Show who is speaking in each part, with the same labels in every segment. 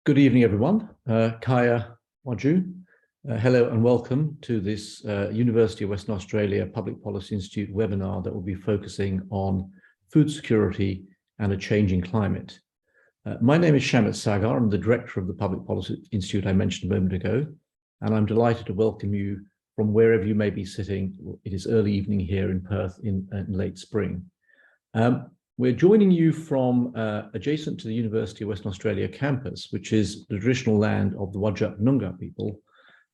Speaker 1: Good evening, everyone. Kaya Waju. Hello and welcome to this University of Western Australia Public Policy Institute webinar that will be focusing on food security and a changing climate. My name is Jemah Sagar. I'm the director of the Public Policy Institute I mentioned a moment ago, and I'm delighted to welcome you from wherever you may be sitting. It is early evening here in Perth in late spring. We're joining you from adjacent to the University of Western Australia campus, which is the traditional land of the Whadjuk Noongar people.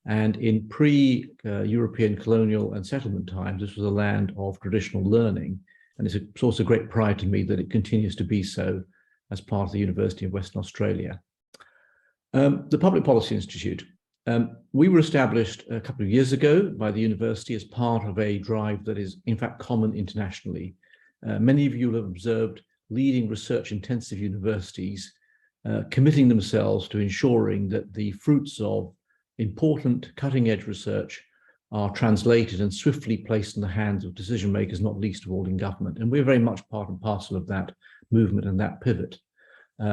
Speaker 1: And in pre-European colonial and settlement times, this was a land of traditional learning. And it's a source of great pride to me that it continues to be so as part of the University of Western Australia. The Public Policy Institute. We were established a couple of years ago by the university as part of a drive that is in fact common internationally. Many of you will have observed leading research-intensive universities committing themselves to ensuring that the fruits of important cutting-edge research are translated and swiftly placed in the hands of decision makers, not least of all in government. And we're very much part and parcel of that movement and that pivot.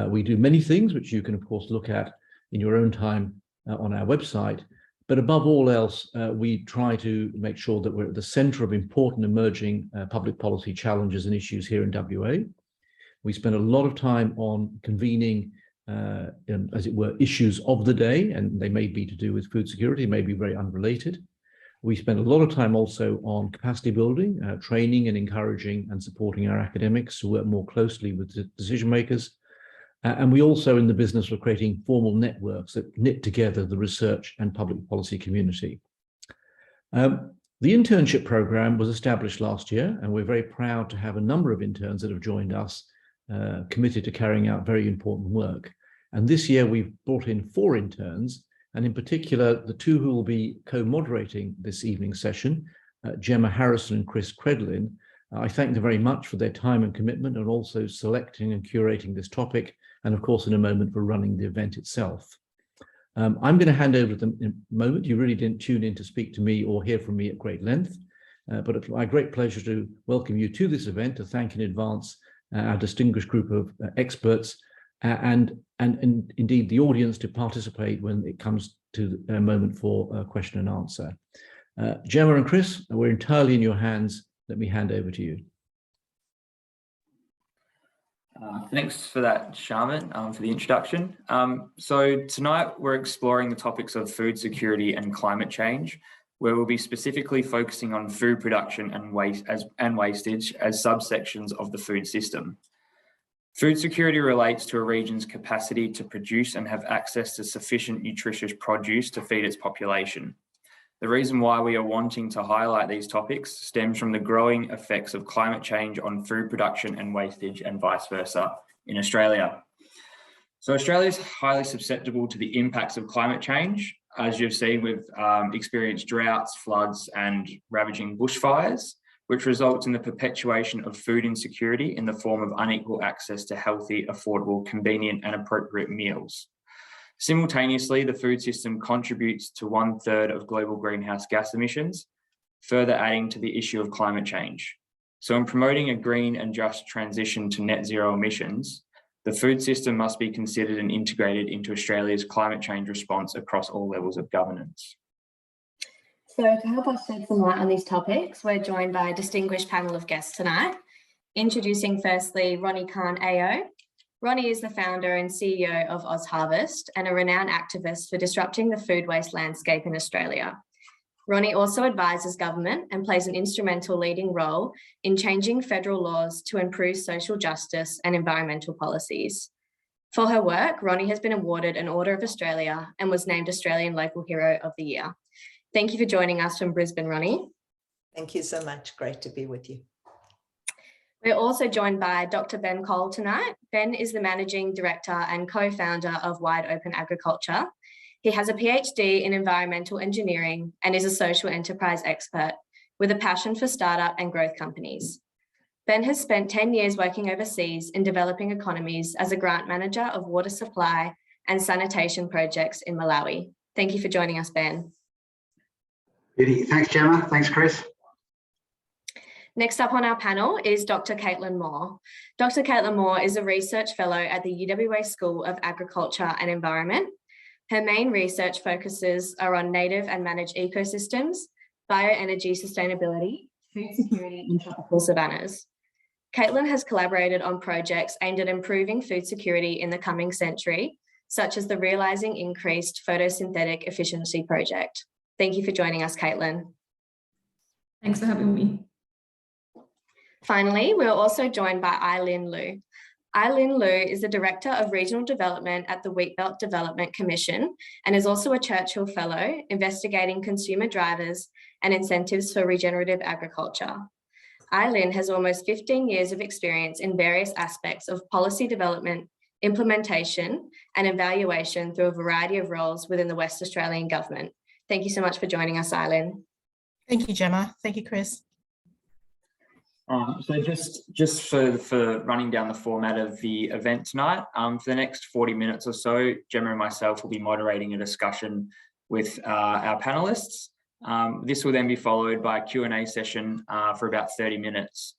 Speaker 1: We do many things, which you can, of course, look at in your own time on our website. But above all else, we try to make sure that we're at the center of important emerging public policy challenges and issues here in WA. We spend a lot of time on convening, as it were, issues of the day, and they may be to do with food security, may be very unrelated. We spend a lot of time also on capacity building, training and encouraging and supporting our academics to work more closely with the decision makers. And we also in the business of creating formal networks that knit together the research and public policy community. The internship program was established last year, and we're very proud to have a number of interns that have joined us, committed to carrying out very important work. And this year we've brought in 4 interns, and in particular, the 2 who will be co-moderating this evening's session, Jemah Harrison and Crellin. I thank them very much for their time and commitment and also selecting and curating this topic, and of course in a moment for running the event itself. I'm going to hand over to them in a moment. You really didn't tune in to speak to me or hear from me at great length, but it's my great pleasure to welcome you to this event, to thank in advance our distinguished group of experts and indeed the audience to participate when it comes to a moment for question and answer. Jemah and Chris, we're entirely in your hands. Let me hand over to you.
Speaker 2: Thanks for that, Sharman, for the introduction. So tonight we're exploring the topics of food security and climate change, where we'll be specifically focusing on food production and wastage as subsections of the food system. Food security relates to a region's capacity to produce and have access to sufficient nutritious produce to feed its population. The reason why we are wanting to highlight these topics stems from the growing effects of climate change on food production and wastage and vice versa in Australia. So Australia is highly susceptible to the impacts of climate change. As you've seen, we've experienced droughts, floods and ravaging bushfires, which results in the perpetuation of food insecurity in the form of unequal access to healthy, affordable, convenient and appropriate meals. Simultaneously, the food system contributes to 1/3 of global greenhouse gas emissions, further adding to the issue of climate change. So in promoting a green and just transition to net zero emissions, the food system must be considered and integrated into Australia's climate change response across all levels of governance.
Speaker 3: So to help us shed some light on these topics, we're joined by a distinguished panel of guests tonight. Introducing firstly, Ronni Kahn AO. Ronni is the founder and CEO of OzHarvest and a renowned activist for disrupting the food waste landscape in Australia. Ronni also advises government and plays an instrumental leading role in changing federal laws to improve social justice and environmental policies. For her work, Ronni has been awarded an Order of Australia and was named Australian Local Hero of the Year. Thank you for joining us from Brisbane, Ronni.
Speaker 4: Thank you so much. Great to be with you.
Speaker 3: We're also joined by Dr. Ben Cole tonight. Ben is the Managing Director and co-founder of Wide Open Agriculture. He has a PhD in environmental engineering and is a social enterprise expert with a passion for startup and growth companies. Ben has spent 10 years working overseas in developing economies as a grant manager of water supply and sanitation projects in Malawi. Thank you for joining us, Ben.
Speaker 5: Thanks, Jemah. Thanks, Chris.
Speaker 3: Next up on our panel is Dr. Caitlin Moore. Dr. Caitlin Moore is a research fellow at the UWA School of Agriculture and Environment. Her main research focuses are on native and managed ecosystems, bioenergy sustainability, food security in tropical savannas. Caitlin has collaborated on projects aimed at improving food security in the coming century, such as the Realising Increased Photosynthetic Efficiency project. Thank you for joining us, Caitlin.
Speaker 5: Thanks for having me.
Speaker 3: Finally, we're also joined by I-Lyn. I-Lyn is the Director of Regional Development at the Wheatbelt Development Commission and is also a Churchill Fellow investigating consumer drivers and incentives for regenerative agriculture. I-Lyn has almost 15 years of experience in various aspects of policy development, implementation and evaluation through a variety of roles within the West Australian Government. Thank you so much for joining us, I-Lyn.
Speaker 6: Thank you, Jemah. Thank you, Chris.
Speaker 2: So just for running down the format of the event tonight, for the next 40 minutes or so, Jemah and myself will be moderating a discussion with our panelists. This will then be followed by a Q&A session for about 30 minutes.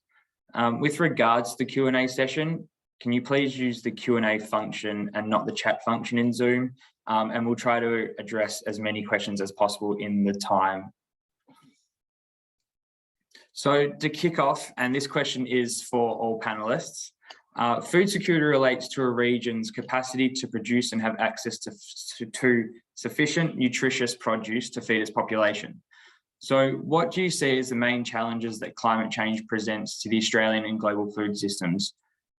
Speaker 2: With regards to the Q&A session, can you please use the Q&A function and not the chat function in Zoom? And we'll try to address as many questions as possible in the time. So to kick off, and this question is for all panelists, food security relates to a region's capacity to produce and have access to sufficient nutritious produce to feed its population. So what do you see as the main challenges that climate change presents to the Australian and global food systems?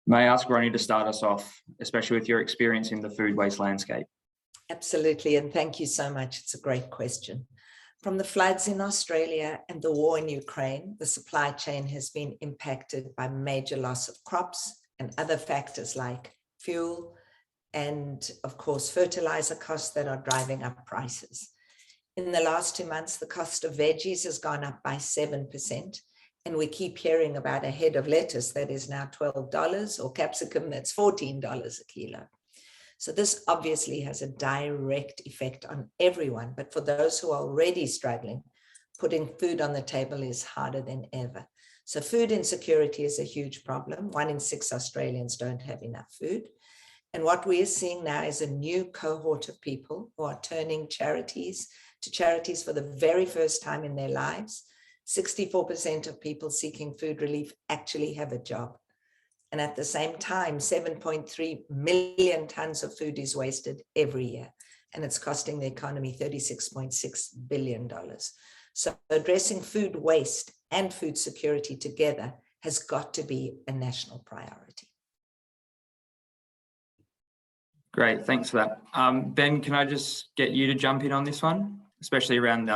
Speaker 2: May I ask Ronni to start us off, especially with your experience in the food waste landscape?
Speaker 4: Absolutely, and thank you so much. It's a great question. From the floods in Australia and the war in Ukraine, the supply chain has been impacted by major loss of crops and other factors like fuel and, of course, fertilizer costs that are driving up prices. In the last 2 months, the cost of veggies has gone up by 7%, and we keep hearing about a head of lettuce that is now $12 or capsicum that's $14 a kilo. So this obviously has a direct effect on everyone, but for those who are already struggling, putting food on the table is harder than ever. So food insecurity is a huge problem. 1 in 6 Australians don't have enough food. And what we are seeing now is a new cohort of people who are turning charities to charities for the very first time in their lives. 64% of people seeking food relief actually have a job. And at the same time, 7.3 million tons of food is wasted every year, and it's costing the economy $36.6 billion. So addressing food waste and food security together has got to be a national priority.
Speaker 2: Great, thanks for that. Ben, can I just get you to jump in on this one, especially around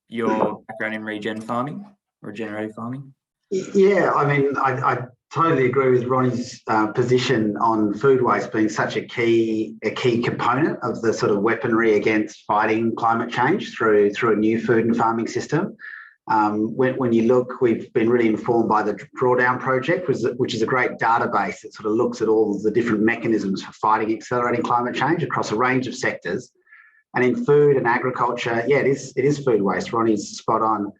Speaker 2: your background in regenerative farming?
Speaker 7: Yeah, I mean, I totally agree with Ronnie's position on food waste being such a key component of the sort of weaponry against fighting climate change through a new food and farming system. When you look, we've been really informed by the Drawdown project, which is a great database that sort of looks at all the different mechanisms for fighting accelerating climate change across a range of sectors. And in food and agriculture, yeah, it is food waste. Ronnie's spot on.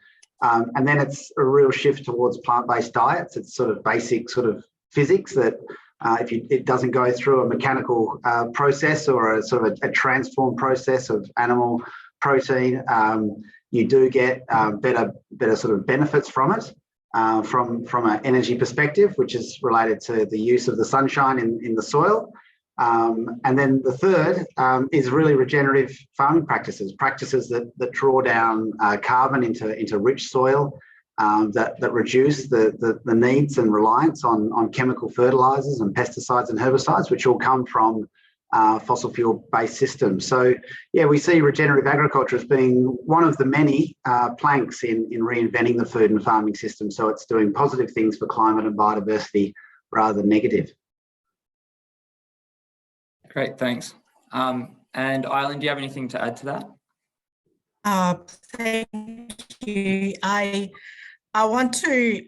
Speaker 7: And then it's a real shift towards plant-based diets. It's sort of basic sort of physics that it doesn't go through a mechanical process or a sort of a transformed process of animal protein, you do get better sort of benefits from it from an energy perspective, which is related to the use of the sunshine in the soil. And then the third is really regenerative farming practices that draw down carbon into rich soil, that reduce the needs and reliance on chemical fertilizers and pesticides and herbicides, which all come from fossil fuel based systems. So yeah, we see regenerative agriculture as being one of the many planks in reinventing the food and farming system. So it's doing positive things for climate and biodiversity rather than negative.
Speaker 2: Great, thanks. And I-Lyn, do you have anything to add to that?
Speaker 6: Thank you. I want to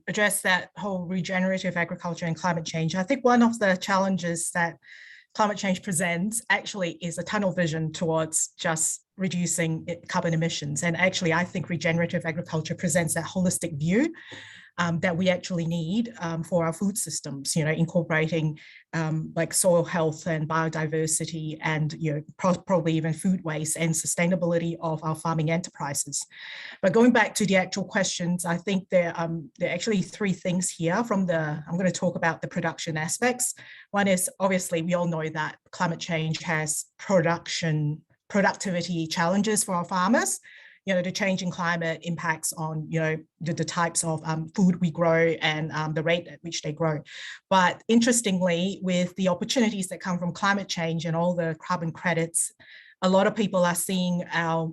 Speaker 6: address that whole regenerative agriculture and climate change. I think one of the challenges that climate change presents actually is a tunnel vision towards just reducing carbon emissions. And actually, I think regenerative agriculture presents that holistic view. that we actually need for our food systems, incorporating like soil health and biodiversity and, probably even food waste and sustainability of our farming enterprises. But going back to the actual questions, I think there are actually three things here I'm going to talk about the production aspects. One is, obviously, we all know that climate change has productivity challenges for our farmers. The changing climate impacts on, the types of food we grow and the rate at which they grow. But interestingly, with the opportunities that come from climate change and all the carbon credits, a lot of people are seeing our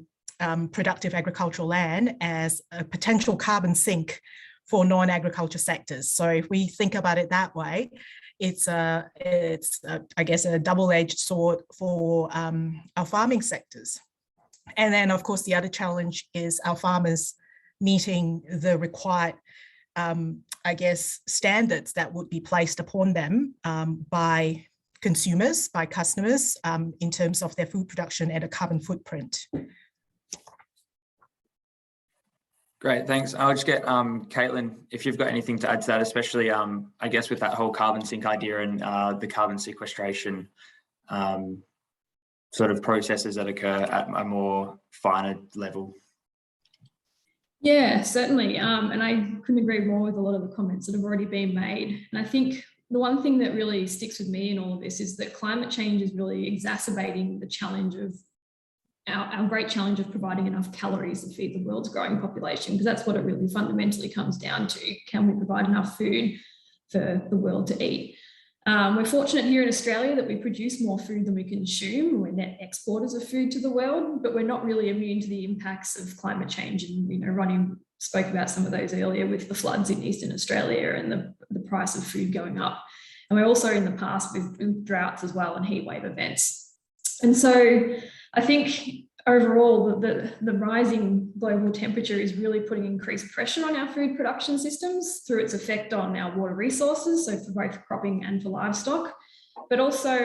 Speaker 6: productive agricultural land as a potential carbon sink for non-agriculture sectors. So if we think about it that way, it's I guess, a double-edged sword for our farming sectors. And then, of course, the other challenge is our farmers meeting the required, I guess, standards that would be placed upon them by consumers, by customers, in terms of their food production and a carbon footprint.
Speaker 2: Great, thanks. I'll just get Caitlin, if you've got anything to add to that, especially, I guess, with that whole carbon sink idea and the carbon sequestration sort of processes that occur at a more finer level.
Speaker 5: Yeah, certainly. And I couldn't agree more with a lot of the comments that have already been made. And I think the one thing that really sticks with me in all of this is that climate change is really exacerbating the challenge of our great challenge of providing enough calories to feed the world's growing population, because that's what it really fundamentally comes down to. Can we provide enough food for the world to eat? We're fortunate here in Australia that we produce more food than we consume. We're net exporters of food to the world, but we're not really immune to the impacts of climate change. And, Ronni spoke about some of those earlier with the floods in Eastern Australia and the price of food going up. And we're also in the past with droughts as well and heat wave events. And so I think overall, the rising global temperature is really putting increased pressure on our food production systems through its effect on our water resources, so for both cropping and for livestock, but also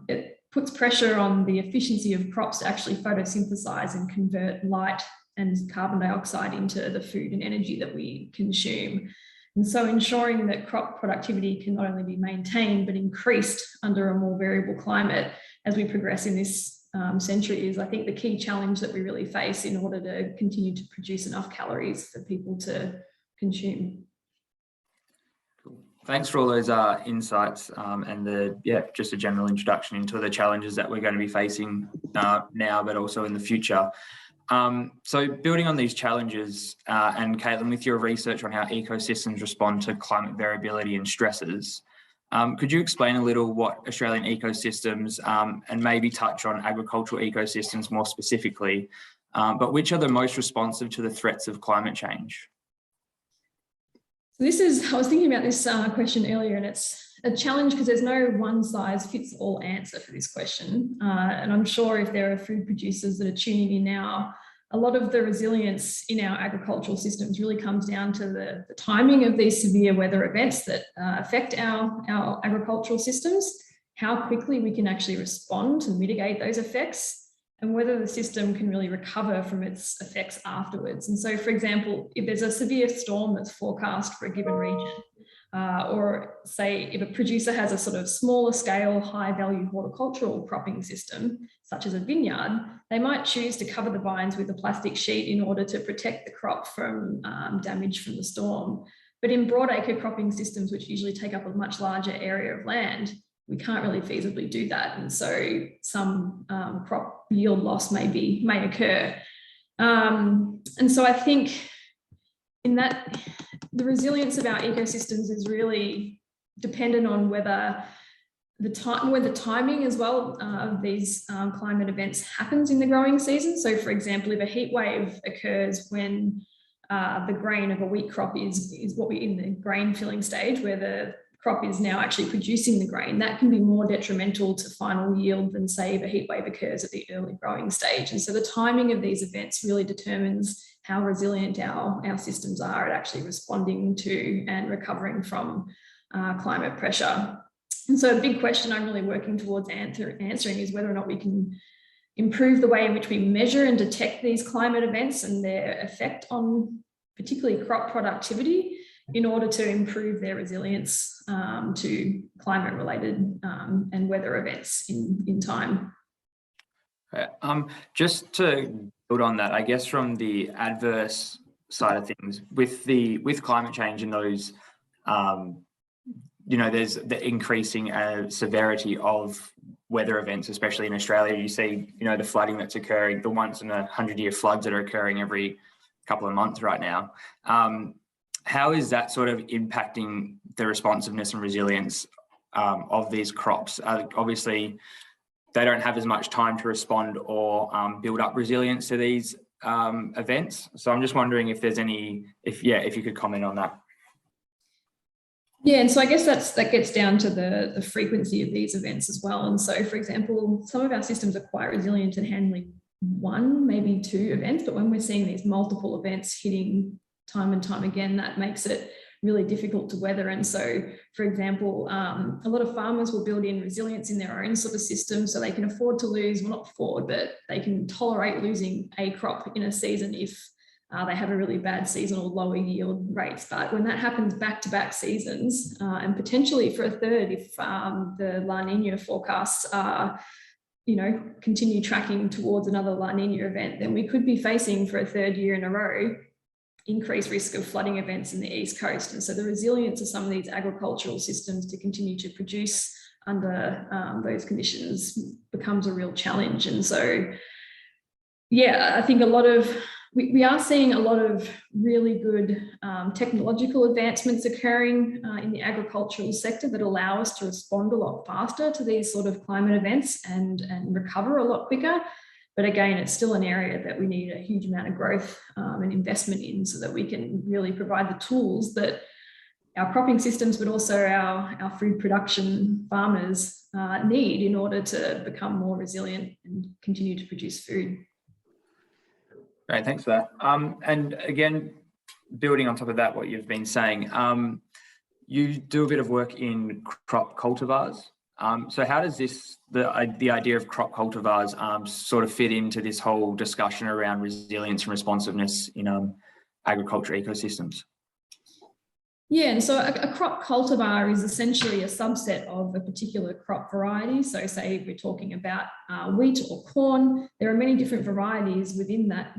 Speaker 5: it puts pressure on the efficiency of crops to actually photosynthesize and convert light and carbon dioxide into the food and energy that we consume. And so ensuring that crop productivity can not only be maintained, but increased under a more variable climate as we progress in this century is, I think, the key challenge that we really face in order to continue to produce enough calories for people to consume.
Speaker 2: Cool. Thanks for all those insights and just a general introduction into the challenges that we're going to be facing now, but also in the future. So building on these challenges, and Caitlin, with your research on how ecosystems respond to climate variability and stresses, could you explain a little what Australian ecosystems and maybe touch on agricultural ecosystems more specifically, but which are the most responsive to the threats of climate change?
Speaker 5: So I was thinking about this question earlier, and it's a challenge because there's no one size fits all answer for this question. And I'm sure if there are food producers that are tuning in now, a lot of the resilience in our agricultural systems really comes down to the timing of these severe weather events that affect our agricultural systems, how quickly we can actually respond to mitigate those effects, and whether the system can really recover from its effects afterwards. And so, for example, if there's a severe storm that's forecast for a given region, or say if a producer has a sort of smaller scale, high value horticultural cropping system, such as a vineyard, they might choose to cover the vines with a plastic sheet in order to protect the crop from damage from the storm. But in broadacre cropping systems, which usually take up a much larger area of land, we can't really feasibly do that. And so some crop yield loss may occur. And so I think in that, the resilience of our ecosystems is really dependent on whether the timing as well of these climate events happens in the growing season. So, for example, if a heat wave occurs when the grain of a wheat crop is what we in the grain filling stage, where the crop is now actually producing the grain, that can be more detrimental to final yield than, say, if a heat wave occurs at the early growing stage. And so the timing of these events really determines how resilient our systems are at actually responding to and recovering from climate pressure. And so a big question I'm really working towards answering is whether or not we can improve the way in which we measure and detect these climate events and their effect on particularly crop productivity, in order to improve their resilience to climate-related and weather events in time.
Speaker 2: Just to build on that, I guess from the adverse side of things, with climate change and those, there's the increasing severity of weather events, especially in Australia. You see, the flooding that's occurring, the once in a 100-year floods that are occurring every couple of months right now. How is that sort of impacting the responsiveness and resilience of these crops? Obviously, they don't have as much time to respond or build up resilience to these events. So I'm just wondering if there's if you could comment on that.
Speaker 5: Yeah, and so I guess that gets down to the frequency of these events as well. And so, for example, some of our systems are quite resilient in handling 1, maybe 2 events, but when we're seeing these multiple events hitting time and time again, that makes it really difficult to weather. And so, for example, a lot of farmers will build in resilience in their own sort of system so they can afford to lose, well, not afford, but they can tolerate losing a crop in a season if they have a really bad season or lower yield rates. But when that happens back-to-back seasons, and potentially for a third, if the La Nina forecasts are, continue tracking towards another La Nina event, then we could be facing for a third year in a row increased risk of flooding events in the East Coast. And so the resilience of some of these agricultural systems to continue to produce under those conditions becomes a real challenge. And so, yeah, I think we are seeing a lot of really good technological advancements occurring in the agricultural sector that allow us to respond a lot faster to these sort of climate events and recover a lot quicker. But again, it's still an area that we need a huge amount of growth and investment in so that we can really provide the tools that our cropping systems, but also our food production farmers need in order to become more resilient and continue to produce food.
Speaker 2: Great, thanks for that. And again, building on top of that, what you've been saying, you do a bit of work in crop cultivars. So how does the idea of crop cultivars sort of fit into this whole discussion around resilience and responsiveness in agriculture ecosystems?
Speaker 5: Yeah, and so a crop cultivar is essentially a subset of a particular crop variety. So say if we're talking about wheat or corn, there are many different varieties within that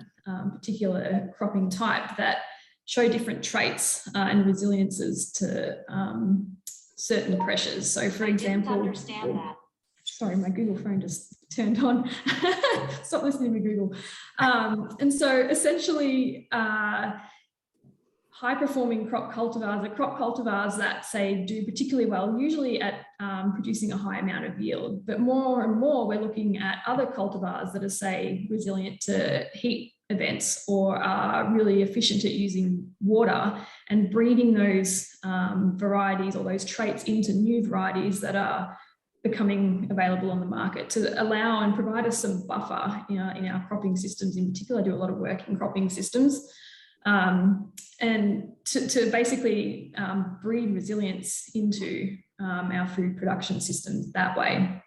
Speaker 5: particular cropping type that show different traits and resiliences to certain pressures. So for example,
Speaker 3: understand that.
Speaker 5: Sorry, my Google phone just turned on. Stop listening to Google. And so essentially, high-performing crop cultivars are crop cultivars that, say, do particularly well, usually at producing a high amount of yield. But more and more, we're looking at other cultivars that are, say, resilient to heat events or are really efficient at using water, and breeding those varieties or those traits into new varieties that are becoming available on the market to allow and provide us some buffer in our cropping systems. In particular, I do a lot of work in cropping systems. And to basically breed resilience into our food production systems that way.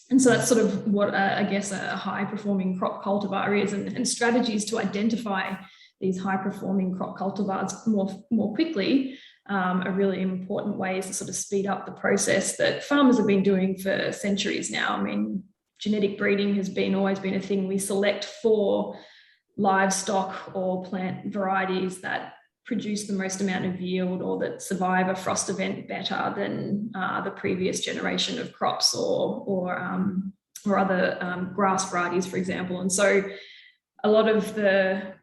Speaker 5: And so that's sort of what I guess a high-performing crop cultivar is, and strategies to identify these high-performing crop cultivars more quickly are really important ways to sort of speed up the process that farmers have been doing for centuries now. I mean, genetic breeding has always been a thing. We select for livestock or plant varieties that produce the most amount of yield or that survive a frost event better than the previous generation of crops or other grass varieties, for example. And so a lot of the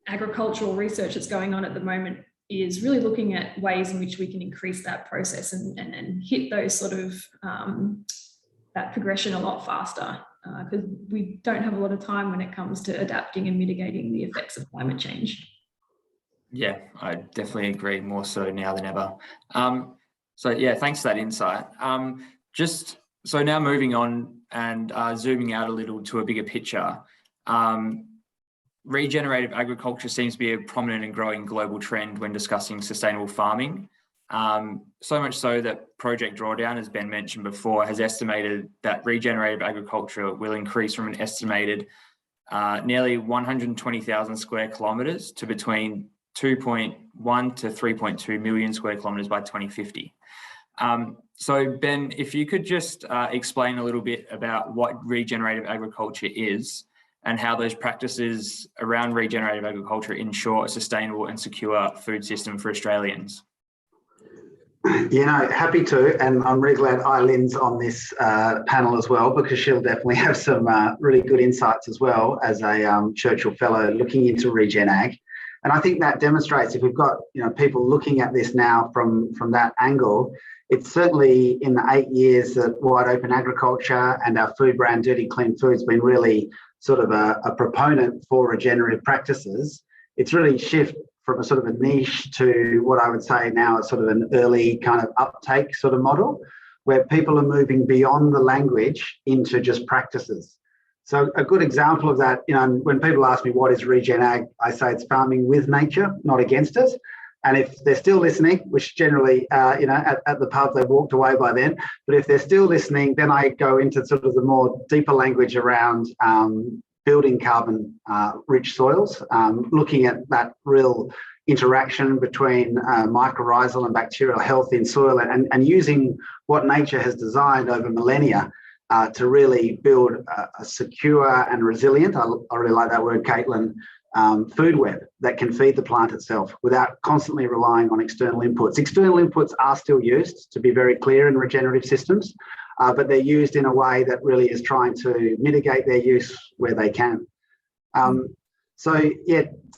Speaker 5: agricultural research that's going on at the moment is really looking at ways in which we can increase that process and hit those sort of that progression a lot faster, because we don't have a lot of time when it comes to adapting and mitigating the effects of climate change.
Speaker 2: Yeah, I definitely agree, more so now than ever. So yeah, thanks for that insight. Just so now moving on and zooming out a little to a bigger picture, regenerative agriculture seems to be a prominent and growing global trend when discussing sustainable farming. So much so that Project Drawdown, as Ben mentioned before, has estimated that regenerative agriculture will increase from an estimated nearly 120,000 square kilometres to between 2.1 to 3.2 million square kilometres by 2050. So Ben, if you could just explain a little bit about what regenerative agriculture is and how those practices around regenerative agriculture ensure a sustainable and secure food system for Australians.
Speaker 7: Happy to, and I'm really glad I-Lyn's on this panel as well, because she'll definitely have some really good insights as well as a Churchill Fellow looking into regen ag. And I think that demonstrates, if we've got people looking at this now from that angle, it's certainly in the 8 years that Wide Open Agriculture and our food brand Dirty Clean Food's been really sort of a proponent for regenerative practices. It's really shift from a sort of a niche to what I would say now is sort of an early kind of uptake sort of model, where people are moving beyond the language into just practices. So a good example of that, when people ask me what is regen ag, I say it's farming with nature, not against it. And if they're still listening, which generally, at the pub, they've walked away by then. But if they're still listening, then I go into sort of the more deeper language around building carbon rich soils, looking at that real interaction between mycorrhizal and bacterial health in soil, and using what nature has designed over millennia to really build a secure and resilient, I really like that word, Caitlin, food web that can feed the plant itself without constantly relying on external inputs. External inputs are still used, to be very clear, in regenerative systems, but they're used in a way that really is trying to mitigate their use where they can.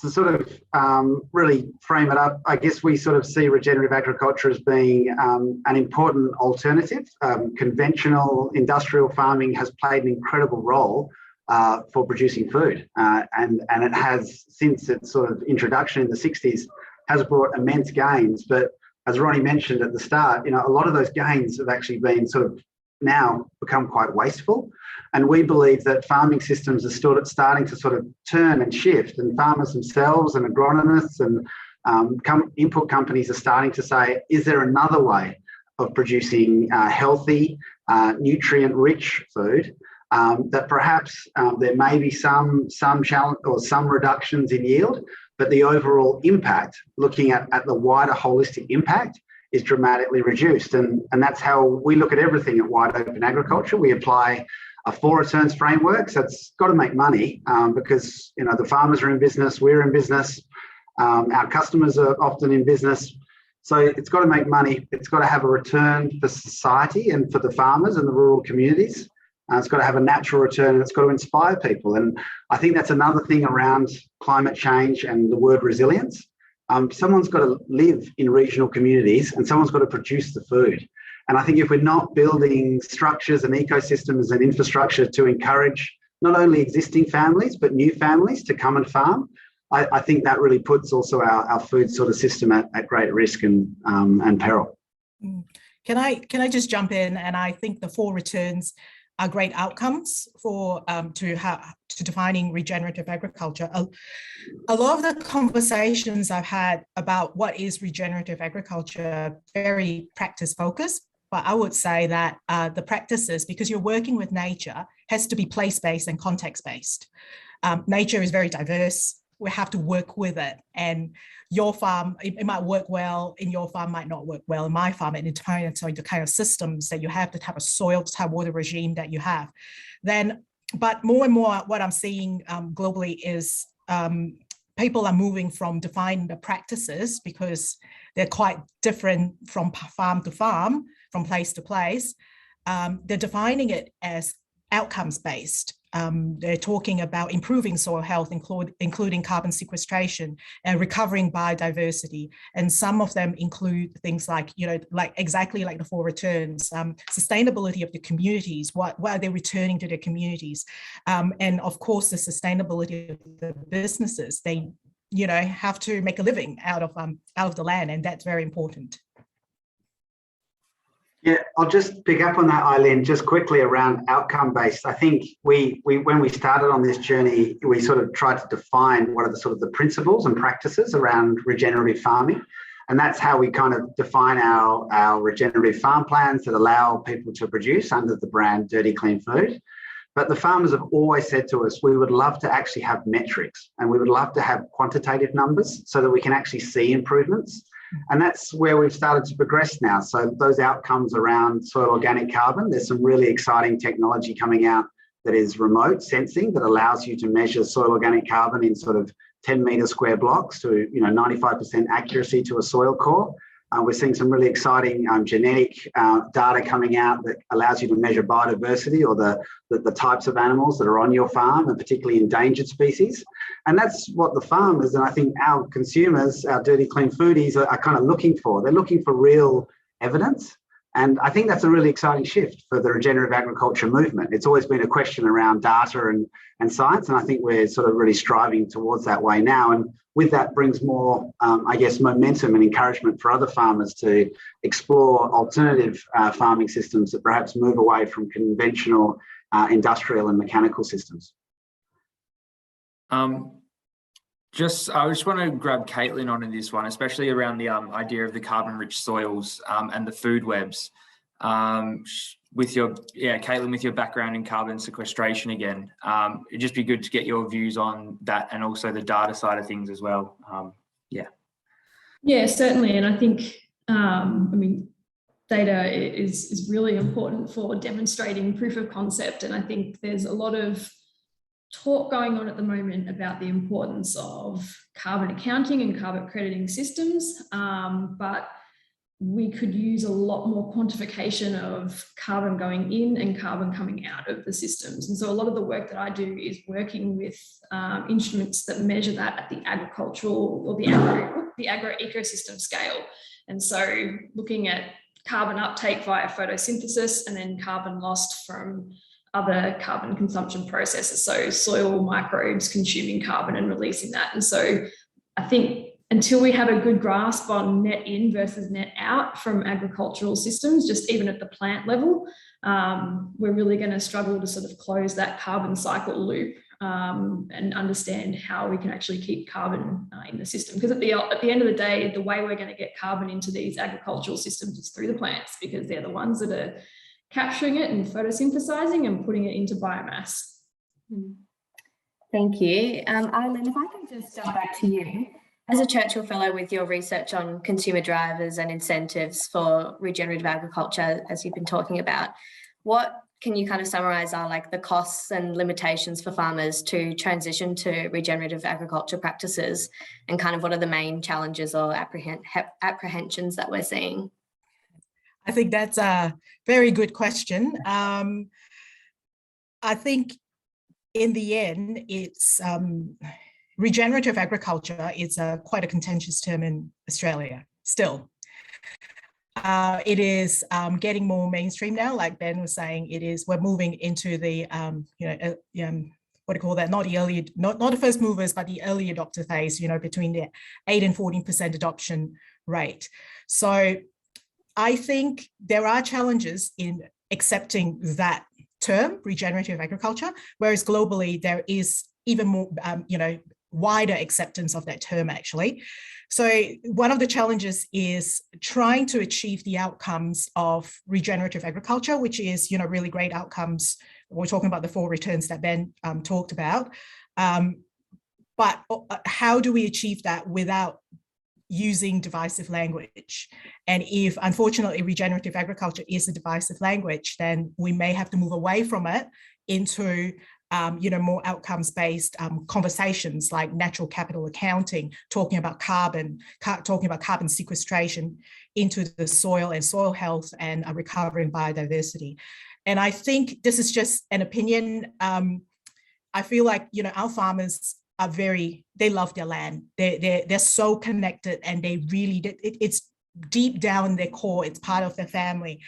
Speaker 7: To sort of really frame it up, I guess we sort of see regenerative agriculture as being an important alternative. Conventional industrial farming has played an incredible role for producing food, and it has, since its sort of introduction in the 60s, has brought immense gains. But as Ronni mentioned at the start, a lot of those gains have actually been sort of now become quite wasteful. And we believe that farming systems are still starting to sort of turn and shift, and farmers themselves and agronomists and input companies are starting to say, is there another way of producing healthy, nutrient-rich food that perhaps there may be some challenge or some reductions in yield, but the overall impact, looking at the wider holistic impact, is dramatically reduced. And that's how we look at everything at Wide Open Agriculture. We apply a 4 returns framework. So it's got to make money because the farmers are in business, we're in business, our customers are often in business. So it's got to make money. It's got to have a return for society and for the farmers and the rural communities. It's got to have a natural return, and it's got to inspire people. And I think that's another thing around climate change and the word resilience. Someone's got to live in regional communities, and someone's got to produce the food. And I think if we're not building structures and ecosystems and infrastructure to encourage not only existing families, but new families to come and farm, I think that really puts also our food sort of system at great risk and peril.
Speaker 6: Can I just jump in? And I think the 4 returns are great outcomes for to defining regenerative agriculture. A lot of the conversations I've had about what is regenerative agriculture are very practice focused, but I would say that the practices, because you're working with nature, has to be place-based and context-based. Nature is very diverse. We have to work with it, and your farm, it might work well in your farm, might not work well in my farm, and it depends on the kind of systems that you have, the type of soil, the type of water regime that you have. But more and more what I'm seeing globally is people are moving from defining the practices, because they're quite different from farm to farm, from place to place. They're defining it as outcomes-based. They're talking about improving soil health, including carbon sequestration and recovering biodiversity. And some of them include things like, exactly like the 4 returns, sustainability of the communities, what are they returning to their communities? And of course, the sustainability of the businesses. They, have to make a living out of the land, and that's very important.
Speaker 7: Yeah, I'll just pick up on that, I-Lyn, just quickly around outcome-based. I think we when we started on this journey, we sort of tried to define what are the sort of the principles and practices around regenerative farming. And that's how we kind of define our regenerative farm plans that allow people to produce under the brand Dirty Clean Food. But the farmers have always said to us, we would love to actually have metrics and we would love to have quantitative numbers so that we can actually see improvements. And that's where we've started to progress now. So those outcomes around soil organic carbon, there's some really exciting technology coming out that is remote sensing that allows you to measure soil organic carbon in sort of 10 metre square blocks to 95% accuracy to a soil core. We're seeing some really exciting genetic data coming out that allows you to measure biodiversity or the types of animals that are on your farm, and particularly endangered species. And that's what the farmers, and I think our consumers, our dirty, clean foodies are kind of looking for. They're looking for real evidence. And I think that's a really exciting shift for the regenerative agriculture movement. It's always been a question around data and science, and I think we're sort of really striving towards that way now. And with that brings more, momentum and encouragement for other farmers to explore alternative farming systems that perhaps move away from conventional industrial and mechanical systems.
Speaker 2: I just want to grab Caitlin onto this one, especially around the idea of the carbon-rich soils and the food webs. Caitlin, with your background in carbon sequestration again, it'd just be good to get your views on that and also the data side of things as well.
Speaker 5: Yeah, certainly. And I think, data is really important for demonstrating proof of concept. And I think there's a lot of talk going on at the moment about the importance of carbon accounting and carbon crediting systems, but we could use a lot more quantification of carbon going in and carbon coming out of the systems. And so a lot of the work that I do is working with instruments that measure that at the agricultural or the agro ecosystem scale. And so looking at carbon uptake via photosynthesis and then carbon lost from other carbon consumption processes, so soil microbes consuming carbon and releasing that. And so I think until we have a good grasp on net in versus net out from agricultural systems, just even at the plant level, we're really going to struggle to sort of close that carbon cycle loop and understand how we can actually keep carbon in the system. Because at the end of the day, the way we're going to get carbon into these agricultural systems is through the plants, because they're the ones that are capturing it and photosynthesizing and putting it into biomass.
Speaker 3: Thank you. I-Lyn, if I can just jump back to you. As a Churchill Fellow with your research on consumer drivers and incentives for regenerative agriculture, as you've been talking about, what can you kind of summarise are like the costs and limitations for farmers to transition to regenerative agriculture practices, and kind of what are the main challenges or apprehensions that we're seeing?
Speaker 6: I think that's a very good question. I think in the end, it's regenerative agriculture is quite a contentious term in Australia still. It is getting more mainstream now, like Ben was saying. We're moving into the what do you call that? Not the first movers, but the early adopter phase. Between the 8 and 14% adoption rate. So I think there are challenges in accepting that term, regenerative agriculture, whereas globally there is even more, wider acceptance of that term actually. So one of the challenges is trying to achieve the outcomes of regenerative agriculture, which is, really great outcomes. We're talking about the 4 returns that Ben talked about. But how do we achieve that without using divisive language? And if unfortunately regenerative agriculture is a divisive language, then we may have to move away from it into more outcomes-based conversations like natural capital accounting, talking about carbon sequestration into the soil and soil health and recovering biodiversity. And I think this is just an opinion. I feel like, our farmers are they love their land. They're so connected, and they really, it's deep down in their core. It's part of their family.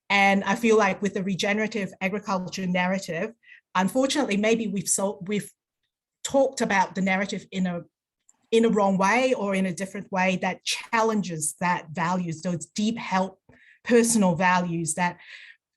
Speaker 6: And I feel like with the regenerative agriculture narrative, unfortunately, maybe we've talked about the narrative in a wrong way or in a different way that challenges that values, those deep held personal values that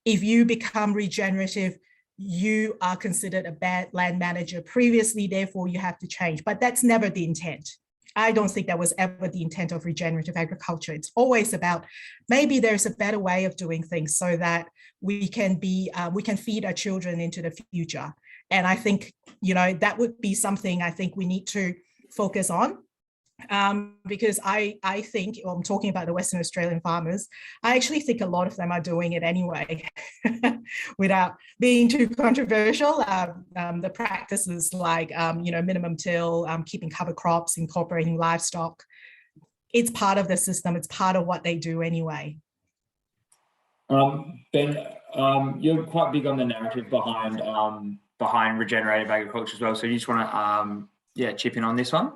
Speaker 6: if you become regenerative, you are considered a bad land manager previously, therefore you have to change. But that's never the intent. I don't think that was ever the intent of regenerative agriculture. It's always about maybe there's a better way of doing things so that we can feed our children into the future. And I think, that would be something I think we need to focus on. Because I think, I'm talking about the Western Australian farmers, I actually think a lot of them are doing it anyway, without being too controversial. The practices like, minimum till, keeping cover crops, incorporating livestock, it's part of the system. It's part of what they do anyway.
Speaker 2: Ben, you're quite big on the narrative behind regenerative agriculture as well. So you just want to, chip in on this one?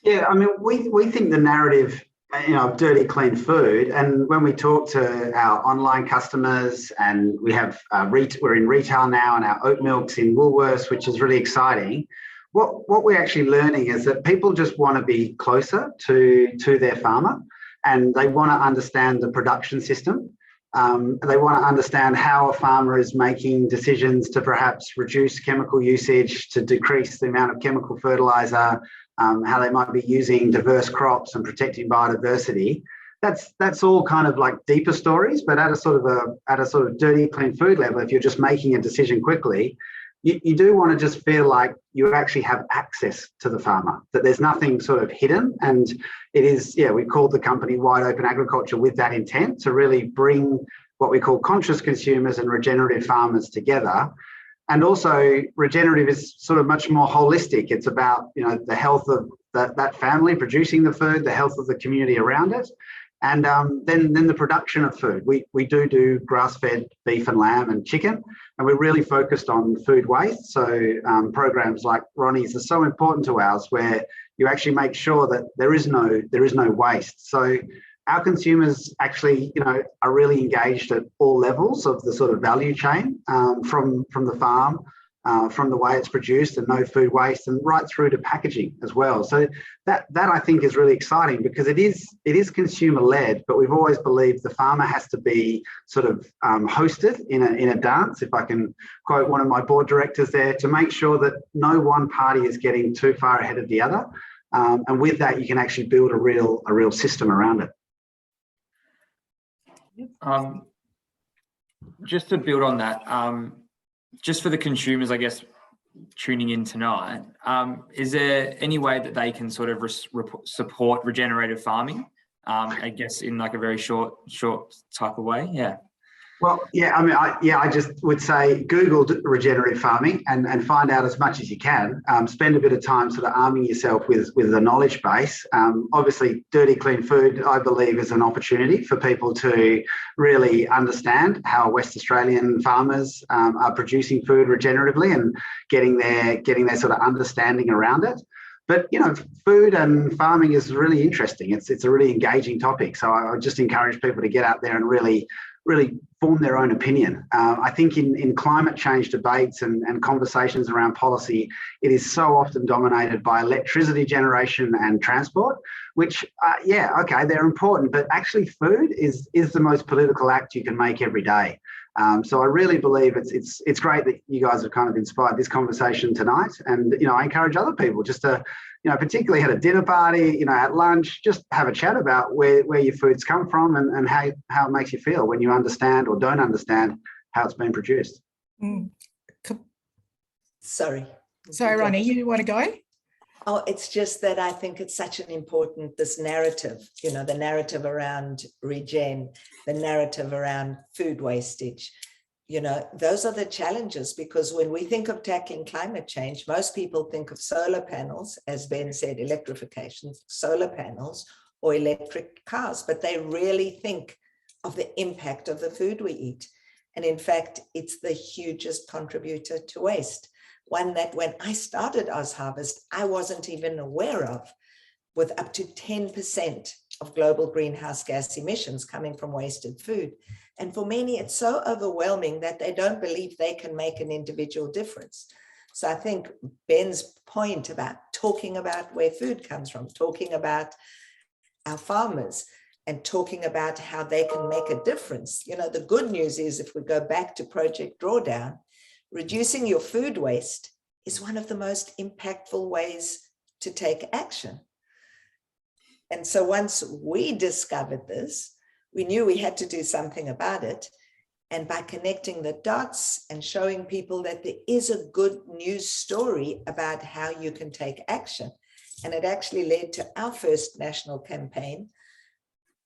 Speaker 7: Yeah, I mean, we think the narrative, of dirty, clean food, and when we talk to our online customers, and we have we're in retail now, and our oat milk's in Woolworths, which is really exciting. What we're actually learning is that people just want to be closer to their farmer, and they want to understand the production system. They want to understand how a farmer is making decisions to perhaps reduce chemical usage, to decrease the amount of chemical fertilizer, how they might be using diverse crops and protecting biodiversity. That's all kind of like deeper stories, but at a sort of dirty, clean food level, if you're just making a decision quickly, you do want to just feel like you actually have access to the farmer, that there's nothing sort of hidden. And it is, we called the company Wide Open Agriculture with that intent to really bring what we call conscious consumers and regenerative farmers together. And also regenerative is sort of much more holistic. It's about, the health of that family producing the food, the health of the community around it. And then the production of food. We do grass-fed beef and lamb and chicken, and we're really focused on food waste. So programs like Ronni's are so important to ours, where you actually make sure that there is no waste. So our consumers actually, are really engaged at all levels of the sort of value chain, from the farm, from the way it's produced and no food waste, and right through to packaging as well. So that I think is really exciting, because it is consumer led, but we've always believed the farmer has to be sort of hosted in a dance, if I can quote one of my board directors there, to make sure that no one party is getting too far ahead of the other. And with that, you can actually build a real system around it.
Speaker 2: Just to build on that, just for the consumers, I guess, tuning in tonight, is there any way that they can sort of support regenerative farming? I guess in like a very short type of way. Yeah.
Speaker 7: Well, yeah, I mean, I just would say Google regenerative farming and find out as much as you can. Spend a bit of time sort of arming yourself with the knowledge base. Obviously, dirty, clean food, I believe, is an opportunity for people to really understand how West Australian farmers are producing food regeneratively and getting their sort of understanding around it. But, food and farming is really interesting. It's a really engaging topic. So I would just encourage people to get out there and really form their own opinion. I think in climate change debates and conversations around policy, it is so often dominated by electricity generation and transport, which, they're important, but actually food is the most political act you can make every day. So I really believe it's great that you guys have kind of inspired this conversation tonight. And, I encourage other people just to, particularly at a dinner party, at lunch, just have a chat about where your food's come from and how it makes you feel when you understand or don't understand how it's been produced.
Speaker 4: Sorry,
Speaker 6: Ronni, you want to go?
Speaker 4: Oh, it's just that I think it's such an important, this narrative, the narrative around regen, the narrative around food wastage. Those are the challenges, because when we think of tackling climate change, most people think of solar panels, as Ben said, electrification, solar panels or electric cars, but they really think of the impact of the food we eat. And in fact, it's the hugest contributor to waste. One that when I started OzHarvest, I wasn't even aware of, with up to 10% of global greenhouse gas emissions coming from wasted food. And for many, it's so overwhelming that they don't believe they can make an individual difference. So I think Ben's point about talking about where food comes from, talking about our farmers, and talking about how they can make a difference. The good news is, if we go back to Project Drawdown, reducing your food waste is one of the most impactful ways to take action. And so once we discovered this, we knew we had to do something about it. And by connecting the dots and showing people that there is a good news story about how you can take action. And it actually led to our first national campaign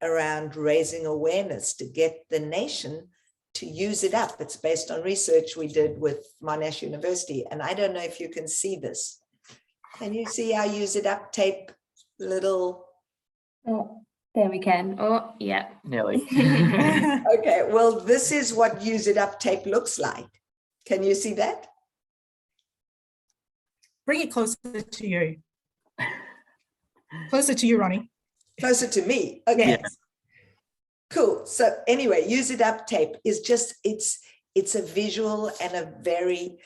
Speaker 4: around raising awareness to get the nation to use it up. It's based on research we did with Monash University. And I don't know if you can see this. Can you see our use it up tape little?
Speaker 3: Oh, there we can. Oh, yeah.
Speaker 2: Nearly.
Speaker 4: Okay, well, this is what use it up tape looks like. Can you see that?
Speaker 6: Bring it closer to you. Closer to you, Ronni.
Speaker 4: Closer to me. Okay.
Speaker 2: Yeah.
Speaker 4: Cool. So anyway, use it up tape is just, it's a visual and a very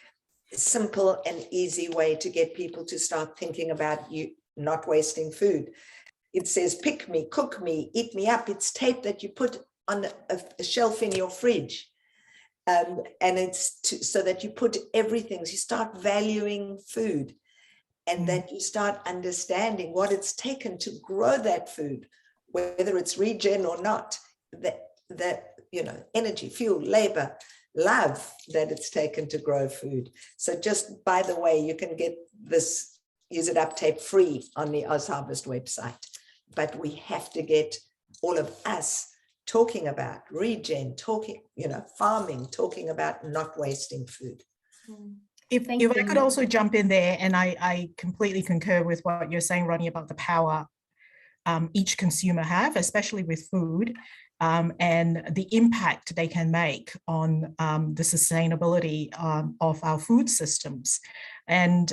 Speaker 4: simple and easy way to get people to start thinking about you not wasting food. It says, pick me, cook me, eat me up. It's tape that you put on a shelf in your fridge. And it's so that you put everything, so you start valuing food and that you start understanding what it's taken to grow that food, whether it's regen or not, that you know, energy, fuel, labor, love that it's taken to grow food. So just by the way, you can get this use it up tape free on the OzHarvest website, but we have to get all of us talking about regen, talking, you know, farming, talking about not wasting food.
Speaker 6: If I could also jump in there, and I completely concur with what you're saying, Ronni, about the power each consumer have, especially with food, and the impact they can make on the sustainability of our food systems. And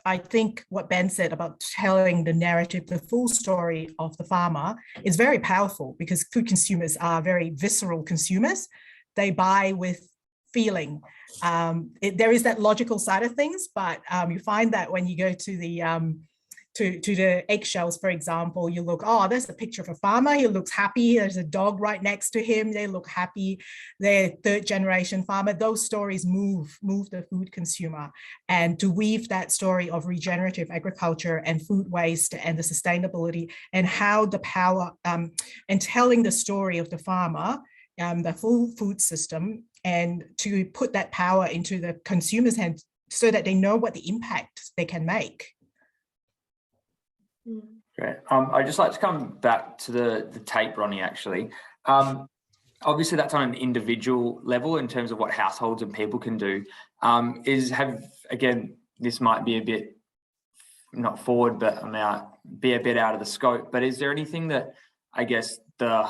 Speaker 6: I think what Ben said about telling the narrative, the full story of the farmer is very powerful, because food consumers are very visceral consumers. They buy with feeling. There is that logical side of things, but you find that when you go to the eggshells, for example, you look, oh, there's a picture of a farmer. He looks happy. There's a dog right next to him. They look happy. They're third generation farmer. Those stories move the food consumer. And to weave that story of regenerative agriculture and food waste and the sustainability and how the power and telling the story of the farmer, the full food system, and to put that power into the consumer's hands so that they know what the impact they can make.
Speaker 2: Great. I'd just like to come back to the tape, Ronni, actually. Obviously, that's on an individual level in terms of what households and people can do. Again, this might be a bit, not forward, but be a bit out of the scope, but is there anything that, I guess, the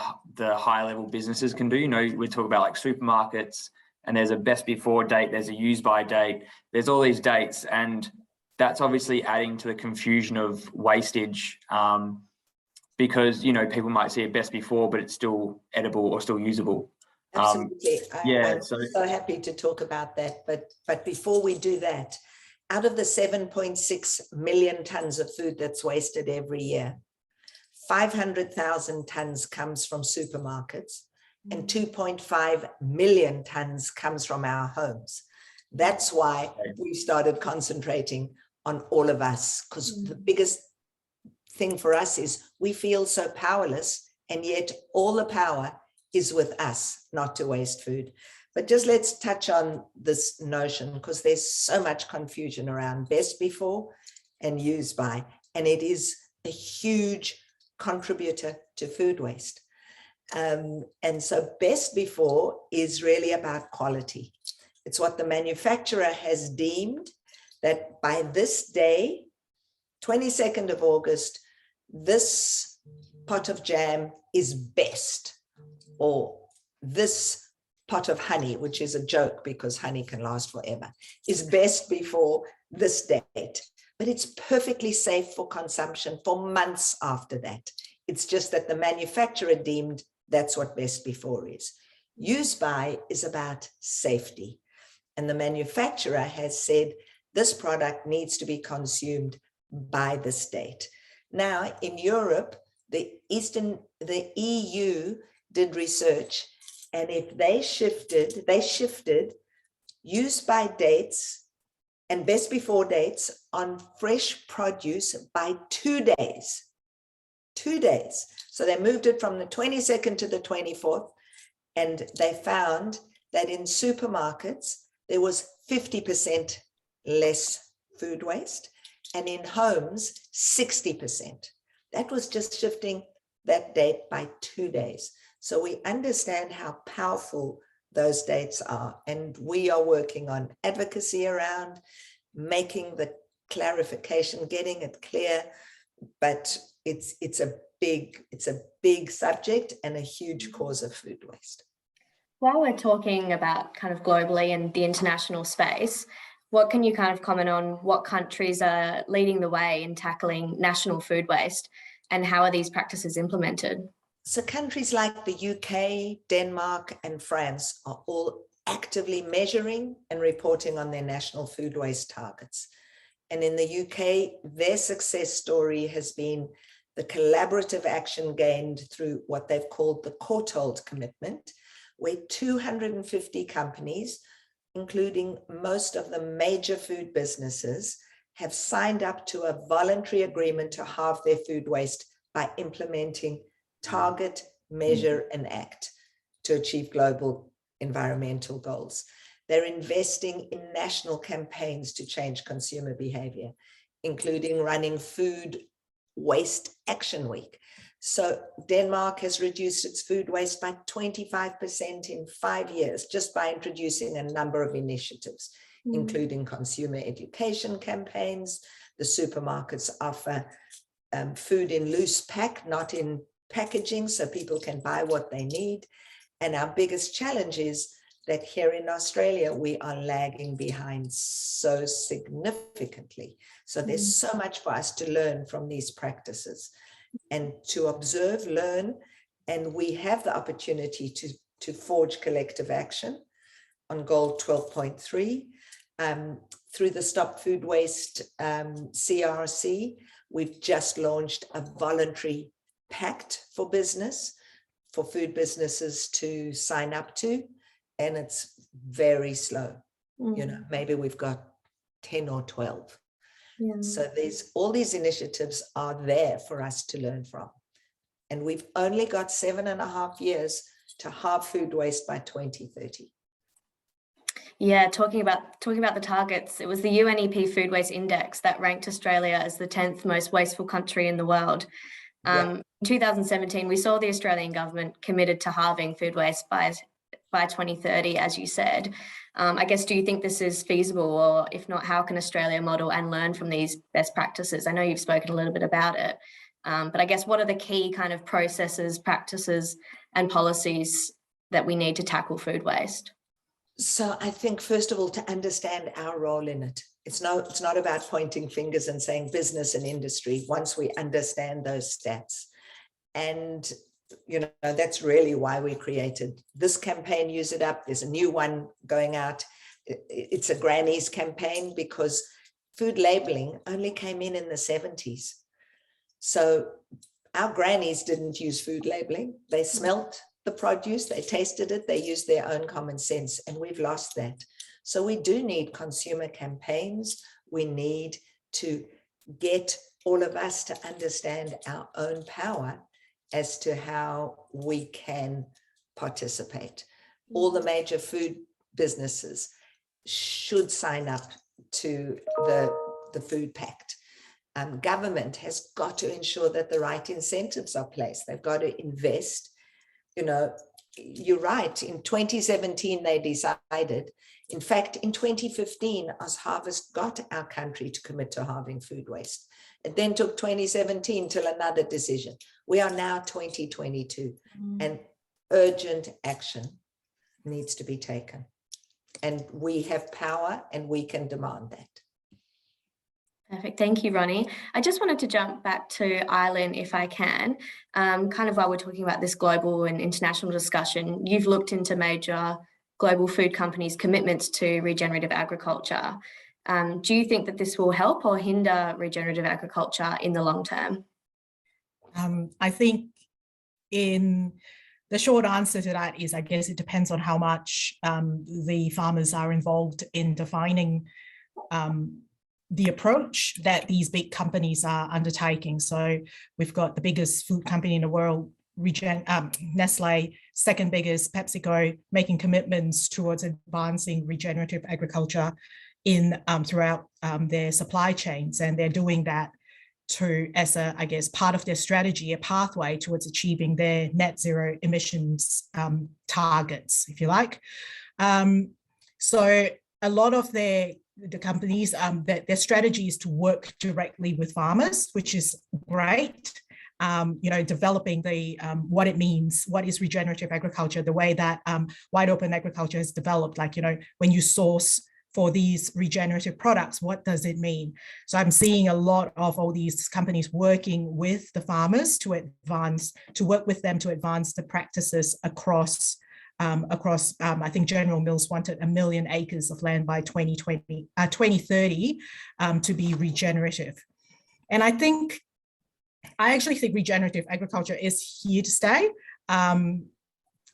Speaker 2: high level businesses can do? You know, we talk about like supermarkets, and there's a best before date, there's a use by date, there's all these dates, and that's obviously adding to the confusion of wastage, because, you know, people might see a best before, but it's still edible or still usable.
Speaker 4: Absolutely. I'm
Speaker 2: so
Speaker 4: happy to talk about that. But before we do that, out of the 7.6 million tons of food that's wasted every year, 500,000 tons comes from supermarkets and 2.5 million tons comes from our homes. That's why we started concentrating on all of us, because the biggest thing for us is we feel so powerless, and yet all the power is with us not to waste food. But just let's touch on this notion, because there's so much confusion around best before and use by, and it is a huge contributor to food waste. And so best before is really about quality. It's what the manufacturer has deemed that by this day, 22nd of August, this pot of jam is best, or this pot of honey, which is a joke because honey can last forever, is best before this date. But it's perfectly safe for consumption for months after that. It's just that the manufacturer deemed that's what best before is. Use by is about safety. And the manufacturer has said this product needs to be consumed by this date. Now, in Europe, the EU did research, and if they shifted use by dates and best before dates on fresh produce by 2 days 2 days. So they moved it from the 22nd to the 24th, and they found that in supermarkets, there was 50% less food waste, and in homes, 60%. That was just shifting that date by 2 days. So we understand how powerful those dates are, and we are working on advocacy around making the clarification, getting it clear, but it's a big subject and a huge cause of food waste.
Speaker 3: While we're talking about kind of globally and the international space, what can you kind of comment on what countries are leading the way in tackling national food waste, and how are these practices implemented?
Speaker 4: So countries like the UK, Denmark, and France are all actively measuring and reporting on their national food waste targets. And in the UK, their success story has been the collaborative action gained through what they've called the Courtauld Commitment, where 250 companies, including most of the major food businesses, have signed up to a voluntary agreement to halve their food waste by implementing target, measure, and act to achieve global environmental goals. They're investing in national campaigns to change consumer behavior, including running Food Waste Action Week. So Denmark has reduced its food waste by 25% in 5 years, just by introducing a number of initiatives, including consumer education campaigns. The supermarkets offer food in loose pack, not in packaging, so people can buy what they need. And our biggest challenge is that here in Australia, we are lagging behind so significantly. So there's so much for us to learn from these practices and to observe, learn, and we have the opportunity to forge collective action on goal 12.3. Through the Stop Food Waste CRC, we've just launched a voluntary pact for business, for food businesses to sign up to, and it's very slow. You know, maybe we've got 10 or 12. So all these initiatives are there for us to learn from. And we've only got 7.5 years to halve food waste by 2030.
Speaker 3: Yeah, talking about the targets, it was the UNEP Food Waste Index that ranked Australia as the 10th most wasteful country in the world. In 2017, we saw the Australian government committed to halving food waste by 2030, as you said. I guess, do you think this is feasible, or if not, how can Australia model and learn from these best practices? I know you've spoken a little bit about it, but I guess what are the key kind of processes, practices, and policies that we need to tackle food waste?
Speaker 4: So I think, first of all, to understand our role in it. It's not about pointing fingers and saying business and industry, once we understand those stats. And, you know, that's really why we created this campaign, Use It Up. There's a new one going out. It's a grannies campaign, because food labeling only came in the 70s. So our grannies didn't use food labeling. They smelt the produce, they tasted it, they used their own common sense, and we've lost that. So we do need consumer campaigns. We need to get all of us to understand our own power as to how we can participate. All the major food businesses should sign up to the food pact. Government has got to ensure that the right incentives are placed. They've got to invest. You know, you're right. In 2017, they decided. In fact, in 2015, OzHarvest got our country to commit to halving food waste. It then took 2017 till another decision. We are now 2022, and urgent action needs to be taken. And we have power, and we can demand that.
Speaker 3: Perfect. Thank you, Ronni. I just wanted to jump back to I-Lyn, if I can. Kind of while we're talking about this global and international discussion, you've looked into major global food companies' commitments to regenerative agriculture. Do you think that this will help or hinder regenerative agriculture in the long term?
Speaker 6: I think the short answer to that is, I guess it depends on how much the farmers are involved in defining the approach that these big companies are undertaking. So we've got the biggest food company in the world, Nestle, second biggest, PepsiCo, making commitments towards advancing regenerative agriculture in throughout their supply chains, and they're doing that as a, I guess, part of their strategy, a pathway towards achieving their net zero emissions targets, if you like. So a lot of the companies, their strategy is to work directly with farmers, which is great. Developing the what it means, what is regenerative agriculture, the way that wide open agriculture has developed, like, when you source for these regenerative products, what does it mean? So I'm seeing a lot of all these companies working with the farmers to work with them to advance the practices across, I think General Mills wanted 1 million acres of land by 2030 to be regenerative. And I actually think regenerative agriculture is here to stay.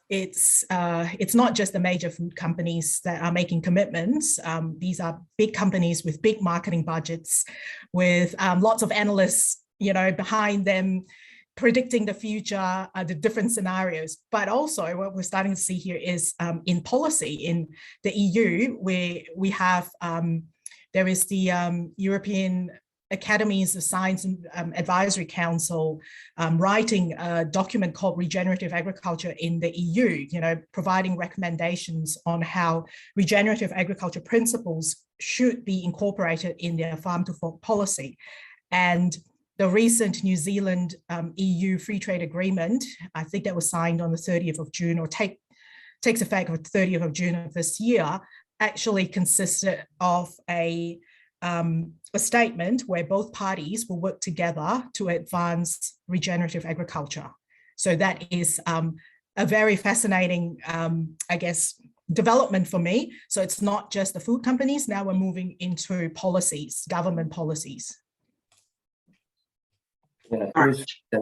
Speaker 6: It's not just the major food companies that are making commitments. These are big companies with big marketing budgets, with lots of analysts, behind them, predicting the future, the different scenarios. But also what we're starting to see here is in policy in the EU, where we have, there is the European Academies of Science and Advisory Council writing a document called Regenerative Agriculture in the EU, providing recommendations on how regenerative agriculture principles should be incorporated in their farm to fork policy. And the recent New Zealand EU free trade agreement, I think that was signed on the 30th of June, or takes effect on the 30th of June of this year, actually consisted of a statement where both parties will work together to advance regenerative agriculture. So that is a very fascinating, I guess, development for me. So it's not just the food companies, now we're moving into policies, government policies.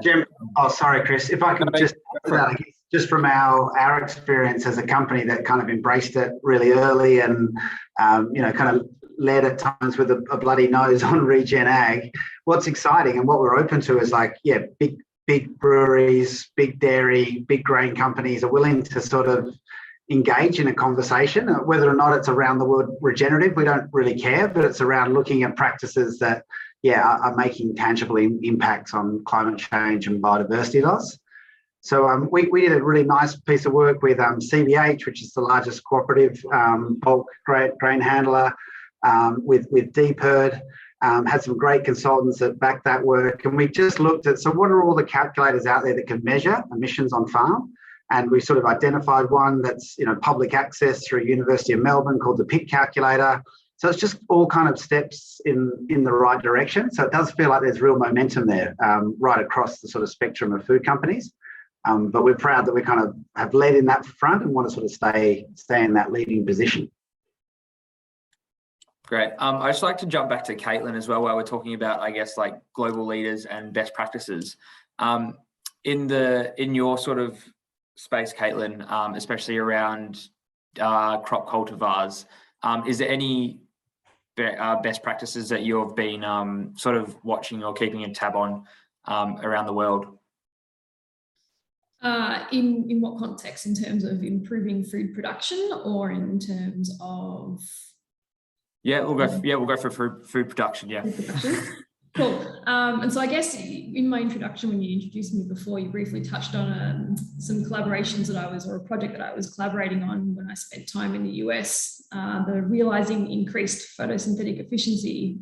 Speaker 7: Jim, sorry, Chris, if I could just from our experience as a company that kind of embraced it really early and, kind of led at times with a bloody nose on regen ag, what's exciting and what we're open to is big breweries, big dairy, big grain companies are willing to sort of engage in a conversation. Whether or not it's around the word regenerative, we don't really care, but it's around looking at practices that are making tangible impacts on climate change and biodiversity loss. So we did a really nice piece of work with CBH, which is the largest cooperative bulk grain handler, with DPERD, had some great consultants that backed that work. And we just looked at, so what are all the calculators out there that can measure emissions on farm? And we sort of identified one that's public access through University of Melbourne called the PIC calculator. So it's just all kind of steps in the right direction. So it does feel like there's real momentum there right across the sort of spectrum of food companies. But we're proud that we kind of have led in that front and want to sort of stay in that leading position.
Speaker 2: Great. I'd just like to jump back to Caitlin as well, while we're talking about, I guess, like global leaders and best practices. In your sort of space, Caitlin, especially around crop cultivars, is there any best practices that you've been sort of watching or keeping a tab on around the world?
Speaker 5: In what context? In terms of improving food production, or in terms of? We'll go for food production. Yeah. Food production. Cool. And so I guess in my introduction, when you introduced me before, you briefly touched on some collaborations or a project that I was collaborating on when I spent time in the US, the Realizing Increased Photosynthetic Efficiency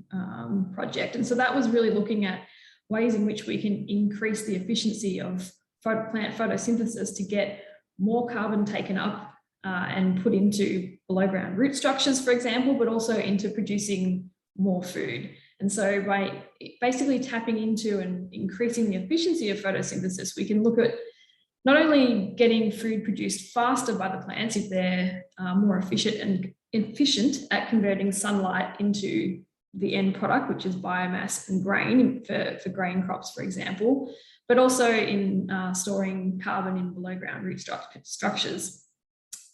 Speaker 5: project. And so that was really looking at ways in which we can increase the efficiency of plant photosynthesis to get more carbon taken up and put into below ground root structures, for example, but also into producing more food. And so by basically tapping into and increasing the efficiency of photosynthesis, we can look at not only getting food produced faster by the plants if they're more efficient at converting sunlight into the end product, which is biomass and grain for grain crops, for example, but also in storing carbon in below ground root structures.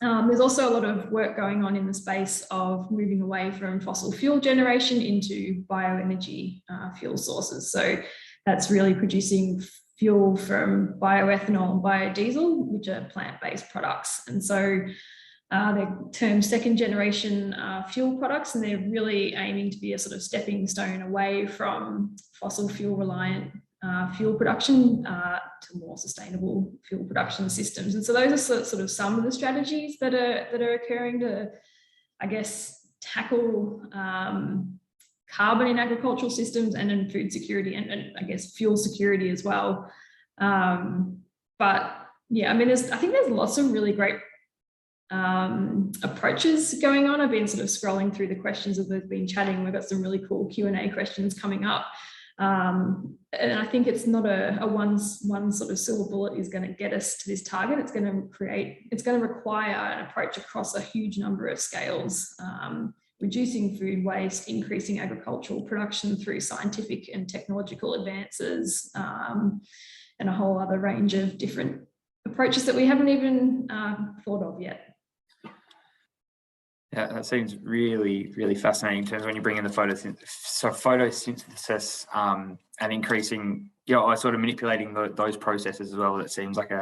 Speaker 5: There's also a lot of work going on in the space of moving away from fossil fuel generation into bioenergy fuel sources. So that's really producing fuel from bioethanol and biodiesel, which are plant-based products. And so they're termed second generation fuel products, and they're really aiming to be a sort of stepping stone away from fossil fuel reliant fuel production to more sustainable fuel production systems. And so those are sort of some of the strategies that are occurring to, I guess, tackle carbon in agricultural systems and in food security and I guess fuel security as well. But yeah, I mean, I think there's lots of really great approaches going on. I've been sort of scrolling through the questions as we've been chatting. We've got some really cool Q&A questions coming up. And I think it's not a one sort of silver bullet is going to get us to this target. It's going to require an approach across a huge number of scales, reducing food waste, increasing agricultural production through scientific and technological advances, and a whole other range of different approaches that we haven't even thought of yet.
Speaker 2: Yeah, that seems really, really fascinating in terms of when you bring in the photosynthesis and increasing, sort of manipulating those processes as well. It seems like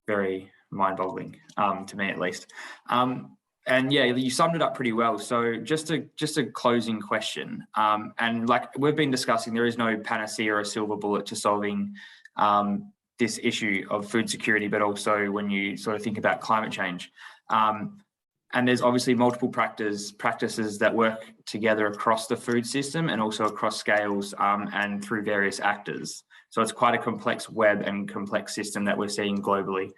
Speaker 2: very mind-boggling to me at least. And yeah, you summed it up pretty well. So just a closing question. And like we've been discussing, there is no panacea or a silver bullet to solving this issue of food security, but also when you sort of think about climate change. And there's obviously multiple practices that work together across the food system and also across scales and through various actors. So it's quite a complex web and complex system that we're seeing globally.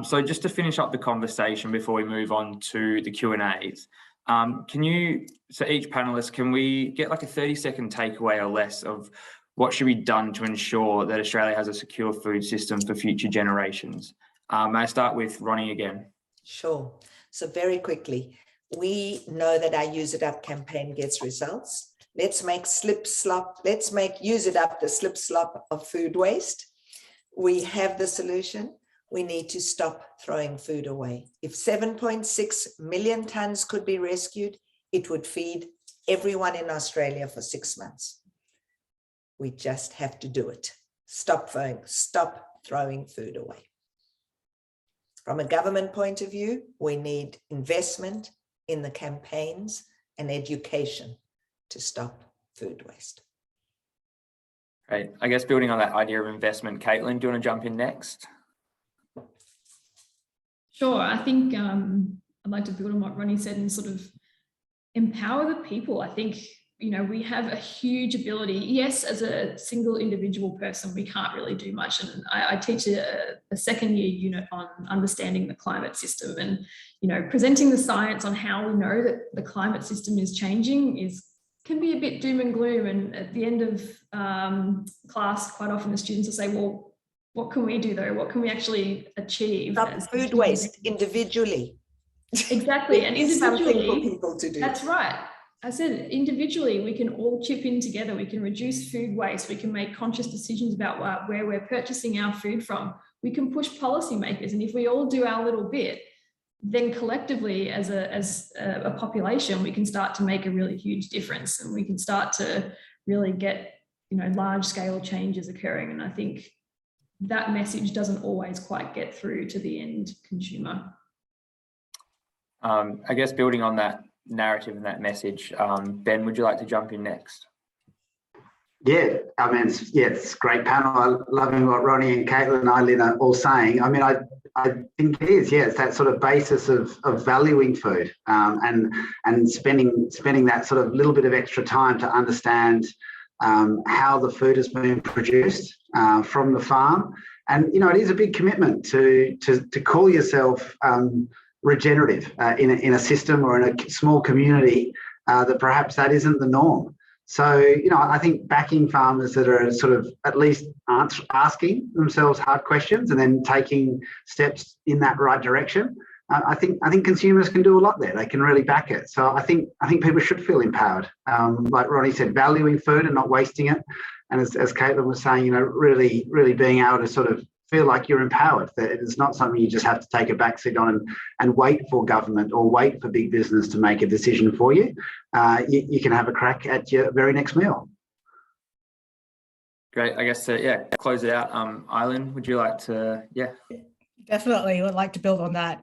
Speaker 2: So just to finish up the conversation before we move on to the Q&As, so each panelist, can we get like a 30-second takeaway or less of what should be done to ensure that Australia has a secure food system for future generations? May I start with Ronni again?
Speaker 4: Sure. So very quickly, we know that our Use It Up campaign gets results. Let's make Use It Up the slip slop of food waste. We have the solution. We need to stop throwing food away. If 7.6 million tons could be rescued, it would feed everyone in Australia for 6 months. We just have to do it. Stop throwing food away. From a government point of view, we need investment in the campaigns and education to stop food waste.
Speaker 2: Great. I guess building on that idea of investment, Caitlin, do you want to jump in next?
Speaker 5: Sure. I think I'd like to build on what Ronni said and sort of empower the people. I think, we have a huge ability. Yes, as a single individual person, we can't really do much. And I teach a second year unit on understanding the climate system and, presenting the science on how we know that the climate system is changing can be a bit doom and gloom. And at the end of class, quite often the students will say, well, what can we do though? What can we actually achieve?
Speaker 4: Stop food waste individually.
Speaker 5: Exactly. And individually,
Speaker 4: something for people to do.
Speaker 5: That's right. I said individually, we can all chip in together. We can reduce food waste. We can make conscious decisions about where we're purchasing our food from. We can push policymakers. And if we all do our little bit, then collectively as a population, we can start to make a really huge difference, and we can start to really get, large scale changes occurring. And I think that message doesn't always quite get through to the end consumer.
Speaker 2: I guess building on that narrative and that message, Ben, would you like to jump in next?
Speaker 7: Yeah, I mean, it's a great panel. I'm loving what Ronni and Caitlin and I-Lyn are all saying. I mean, I think it is, it's that sort of basis of valuing food and spending that sort of little bit of extra time to understand how the food has been produced from the farm. And, it is a big commitment to call yourself regenerative in a system or in a small community that perhaps that isn't the norm. So, I think backing farmers that are sort of at least asking themselves hard questions and then taking steps in that right direction, I think consumers can do a lot there. They can really back it. So I think people should feel empowered. Like Ronni said, valuing food and not wasting it. And as Caitlin was saying, really being able to sort of feel like you're empowered, that it's not something you just have to take a backseat on and wait for government or wait for big business to make a decision for you. You can have a crack at your very next meal.
Speaker 2: Great. I guess to close it out, I-Lyn, would you like to? Yeah.
Speaker 6: Definitely would like to build on that.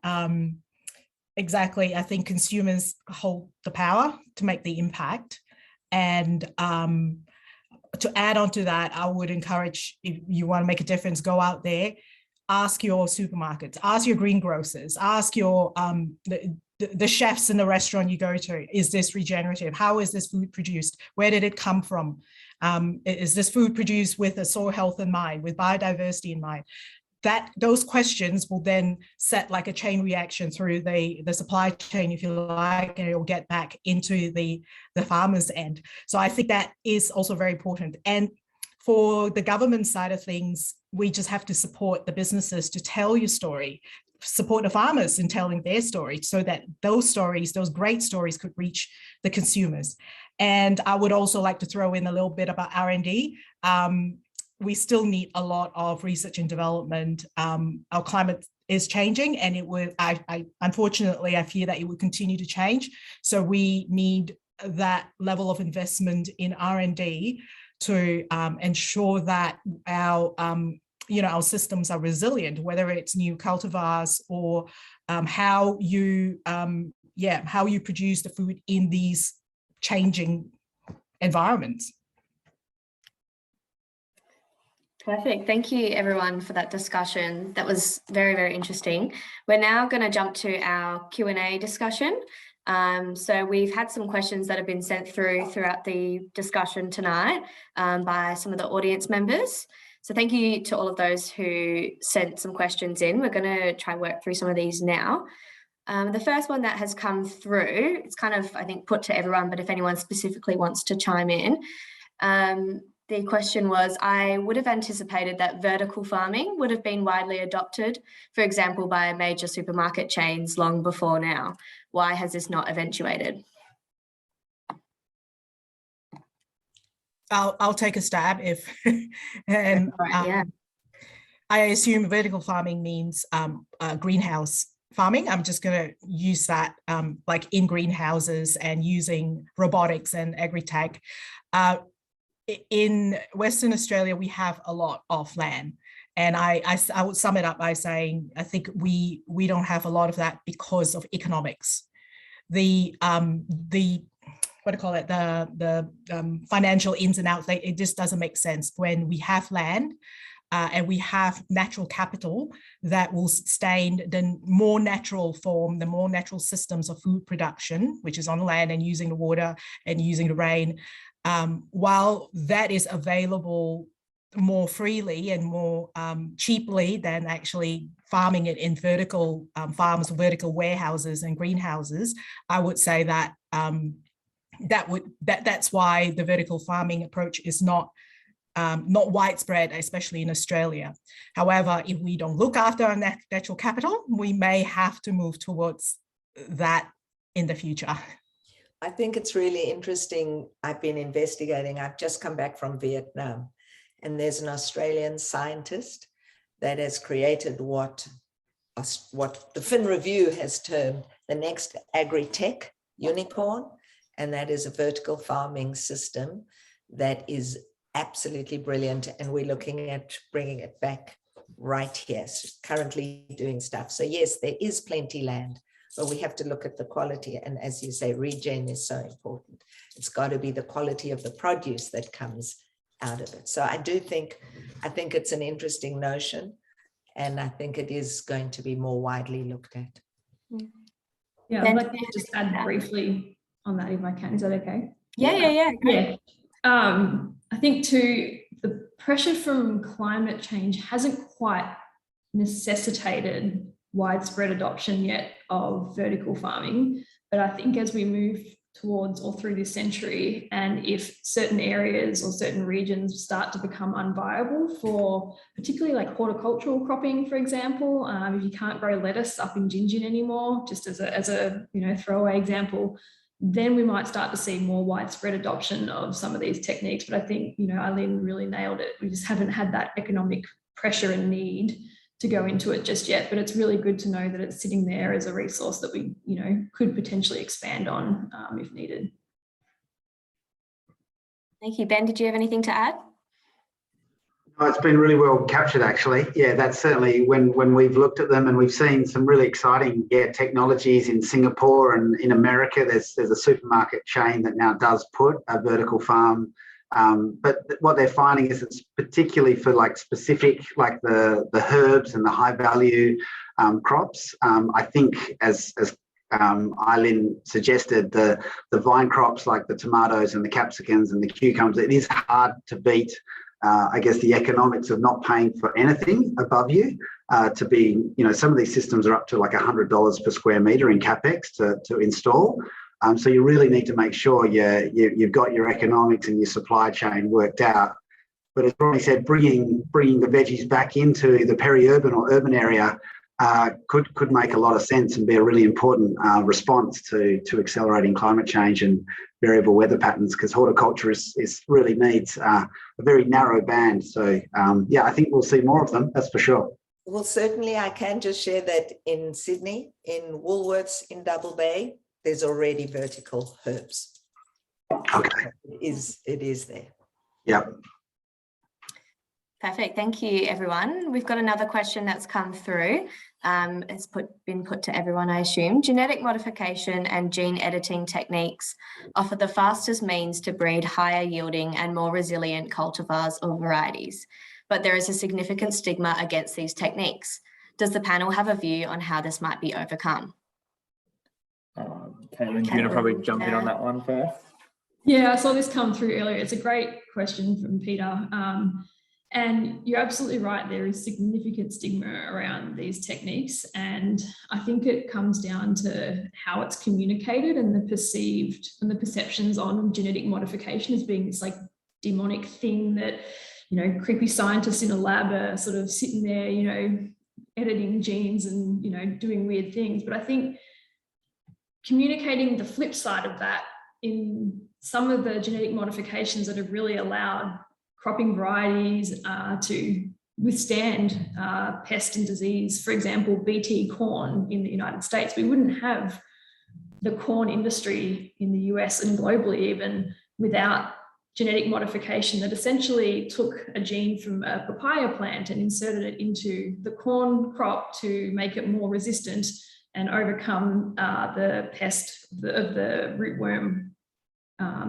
Speaker 6: Exactly. I think consumers hold the power to make the impact. And to add on to that, I would encourage, if you want to make a difference, go out there, ask your supermarkets, ask your greengrocers, ask your the chefs in the restaurant you go to, is this regenerative? How is this food produced? Where did it come from? Is this food produced with a soil health in mind, with biodiversity in mind? Those questions will then set like a chain reaction through the supply chain, if you like, and it will get back into the farmer's end. So I think that is also very important. And for the government side of things, we just have to support the businesses to tell your story, support the farmers in telling their story, so that those stories, those great stories, could reach the consumers. And I would also like to throw in a little bit about R&D. We still need a lot of research and development. Our climate is changing, and it would, unfortunately, I fear that it will continue to change. So we need that level of investment in R&D to ensure that our our systems are resilient, whether it's new cultivars or how you produce the food in these changing environments.
Speaker 3: Perfect. Thank you, everyone, for that discussion. That was very, very interesting. We're now going to jump to our Q&A discussion. So we've had some questions that have been sent throughout the discussion tonight by some of the audience members. So thank you to all of those who sent some questions in. We're going to try and work through some of these now. The first one that has come through, it's kind of, I think, put to everyone, but if anyone specifically wants to chime in, the question was, I would have anticipated that vertical farming would have been widely adopted, for example, by major supermarket chains long before now. Why has this not eventuated?
Speaker 6: I'll take a stab if, and I assume vertical farming means greenhouse farming. I'm just going to use that like in greenhouses and using robotics and agri-tech. In Western Australia, we have a lot of land. And I would sum it up by saying, I think we don't have a lot of that because of economics. The financial ins and outs, it just doesn't make sense when we have land and we have natural capital that will sustain the more natural form, the more natural systems of food production, which is on land and using the water and using the rain. While that is available more freely and more cheaply than actually farming it in vertical farms, vertical warehouses and greenhouses, I would say that that's why the vertical farming approach is not widespread, especially in Australia. However, if we don't look after our natural capital, we may have to move towards that in the future.
Speaker 4: I think it's really interesting. I've been investigating. I've just come back from Vietnam, and there's an Australian scientist that has created what the Fin Review has termed the next agri-tech unicorn, and that is a vertical farming system that is absolutely brilliant, and we're looking at bringing it back right here. So currently doing stuff. So yes, there is plenty land, but we have to look at the quality. And as you say, regen is so important. It's got to be the quality of the produce that comes out of it. So I think it's an interesting notion, and I think it is going to be more widely looked at.
Speaker 5: Yeah, I'd like to just add briefly on that, if I can. Is that okay?
Speaker 3: Yeah.
Speaker 5: I think too, the pressure from climate change hasn't quite necessitated widespread adoption yet of vertical farming. But I think as we move towards or through this century, and if certain areas or certain regions start to become unviable for particularly like horticultural cropping, for example, if you can't grow lettuce up in Gingin anymore, just as a throwaway example, then we might start to see more widespread adoption of some of these techniques. But I think, I-Lyn really nailed it. We just haven't had that economic pressure and need to go into it just yet, but it's really good to know that it's sitting there as a resource that we, could potentially expand on if needed.
Speaker 3: Thank you. Ben, did you have anything to add?
Speaker 7: Oh, it's been really well captured, actually. Yeah, that's certainly when we've looked at them, and we've seen some really exciting technologies in Singapore and in America. There's a supermarket chain that now does put a vertical farm. But what they're finding is it's particularly for specific, the herbs and the high value crops. I think as I-Lyn suggested, the vine crops like the tomatoes and the capsicums and the cucumbers, it is hard to beat, I guess, the economics of not paying for anything above you to be, some of these systems are up to like $100 per square metre in CapEx to install. So you really need to make sure you've got your economics and your supply chain worked out. But as Ronni said, bringing the veggies back into the peri-urban or urban area could make a lot of sense and be a really important response to accelerating climate change and variable weather patterns, because horticulture is really needs a very narrow band. So I think we'll see more of them, that's for sure.
Speaker 4: Well, certainly I can just share that in Sydney, in Woolworths in Double Bay, there's already vertical herbs.
Speaker 7: Okay.
Speaker 4: It is there.
Speaker 7: Yep.
Speaker 3: Perfect. Thank you, everyone. We've got another question that's come through. It's been put to everyone, I assume. Genetic modification and gene editing techniques offer the fastest means to breed higher yielding and more resilient cultivars or varieties, but there is a significant stigma against these techniques. Does the panel have a view on how this might be overcome?
Speaker 2: Caitlin, do you want to probably jump in on that one first?
Speaker 5: Yeah, I saw this come through earlier. It's a great question from Peter. And you're absolutely right, there is significant stigma around these techniques. And I think it comes down to how it's communicated and the perceptions on genetic modification as being this demonic thing that, creepy scientists in a lab are sort of sitting there, editing genes and, doing weird things. But I think communicating the flip side of that in some of the genetic modifications that have really allowed cropping varieties to withstand pest and disease. For example, BT corn in the United States, we wouldn't have the corn industry in the US and globally even without genetic modification that essentially took a gene from a papaya plant and inserted it into the corn crop to make it more resistant and overcome the pest of the rootworm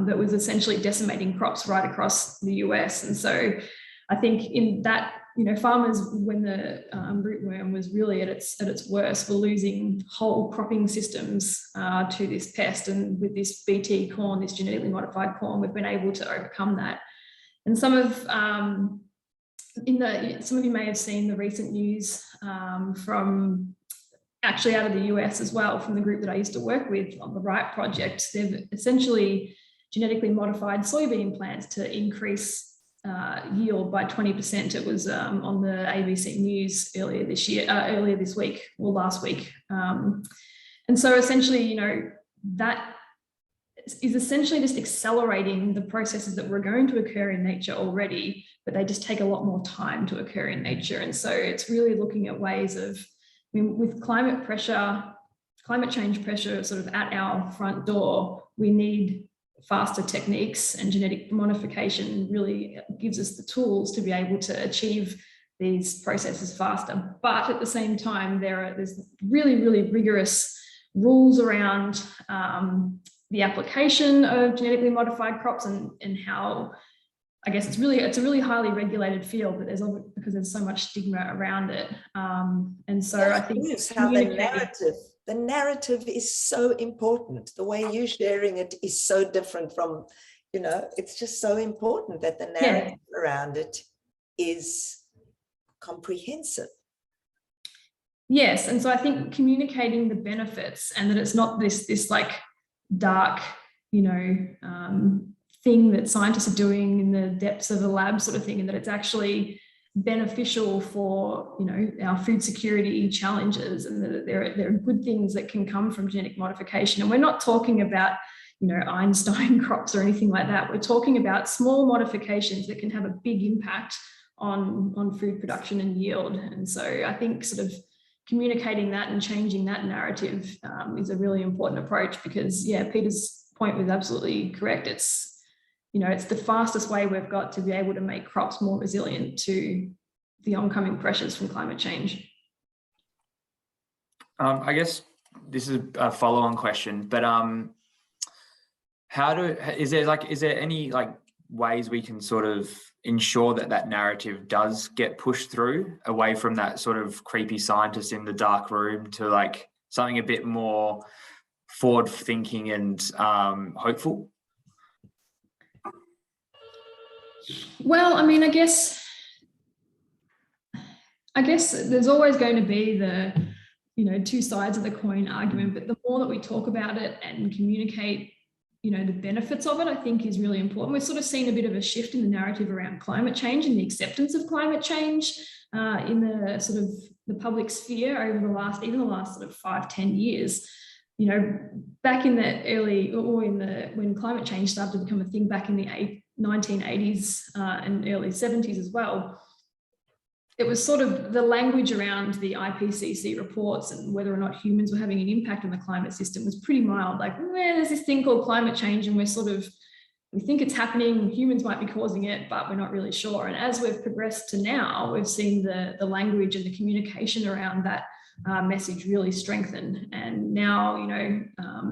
Speaker 5: that was essentially decimating crops right across the US. And so I think in that, farmers, when the rootworm was really at its worst, were losing whole cropping systems to this pest. And with this BT corn, this genetically modified corn, we've been able to overcome that. And some of you may have seen the recent news from actually out of the US as well, from the group that I used to work with on the RIGHT project. They've essentially genetically modified soybean plants to increase yield by 20%. It was on the ABC News earlier this week or last week. And so essentially, that is essentially just accelerating the processes that were going to occur in nature already, but they just take a lot more time to occur in nature. And so it's really looking at ways of, with climate change pressure sort of at our front door, we need faster techniques, and genetic modification really gives us the tools to be able to achieve these processes faster. But at the same time, there's really, really rigorous rules around the application of genetically modified crops and how, I guess it's a really highly regulated field, but because there's so much stigma around it. And so I think
Speaker 4: how the narrative is so important. The way you're sharing it is so different from, it's just so important that the narrative around it is comprehensive.
Speaker 5: Yes, and so I think communicating the benefits and that it's not this dark, thing that scientists are doing in the depths of a lab sort of thing, and that it's actually beneficial for our food security challenges, and that there are good things that can come from genetic modification. And we're not talking about Einstein crops or anything like that. We're talking about small modifications that can have a big impact on food production and yield. And so I think sort of communicating that and changing that narrative is a really important approach, because yeah, Peter's point was absolutely correct. It's, you know, it's the fastest way we've got to be able to make crops more resilient to the oncoming pressures from climate change.
Speaker 2: I guess this is a follow-on question, but is there any like ways we can sort of ensure that that narrative does get pushed through away from that sort of creepy scientist in the dark room to like something a bit more forward thinking and hopeful?
Speaker 5: Well, I mean, I guess there's always going to be the, you know, two sides of the coin argument, but the more that we talk about it and communicate, you know, the benefits of it, I think is really important. We've sort of seen a bit of a shift in the narrative around climate change and the acceptance of climate change in the sort of the public sphere over the last sort of 5-10 years. You know, back in the early, or in the, when climate change started to become a thing back in the 1980s and early 70s as well, it was sort of the language around the IPCC reports and whether or not humans were having an impact on the climate system was pretty mild. Like, there's this thing called climate change and we think it's happening, humans might be causing it, but we're not really sure. And as we've progressed to now, we've seen the language and the communication around that message really strengthen. And now, you know,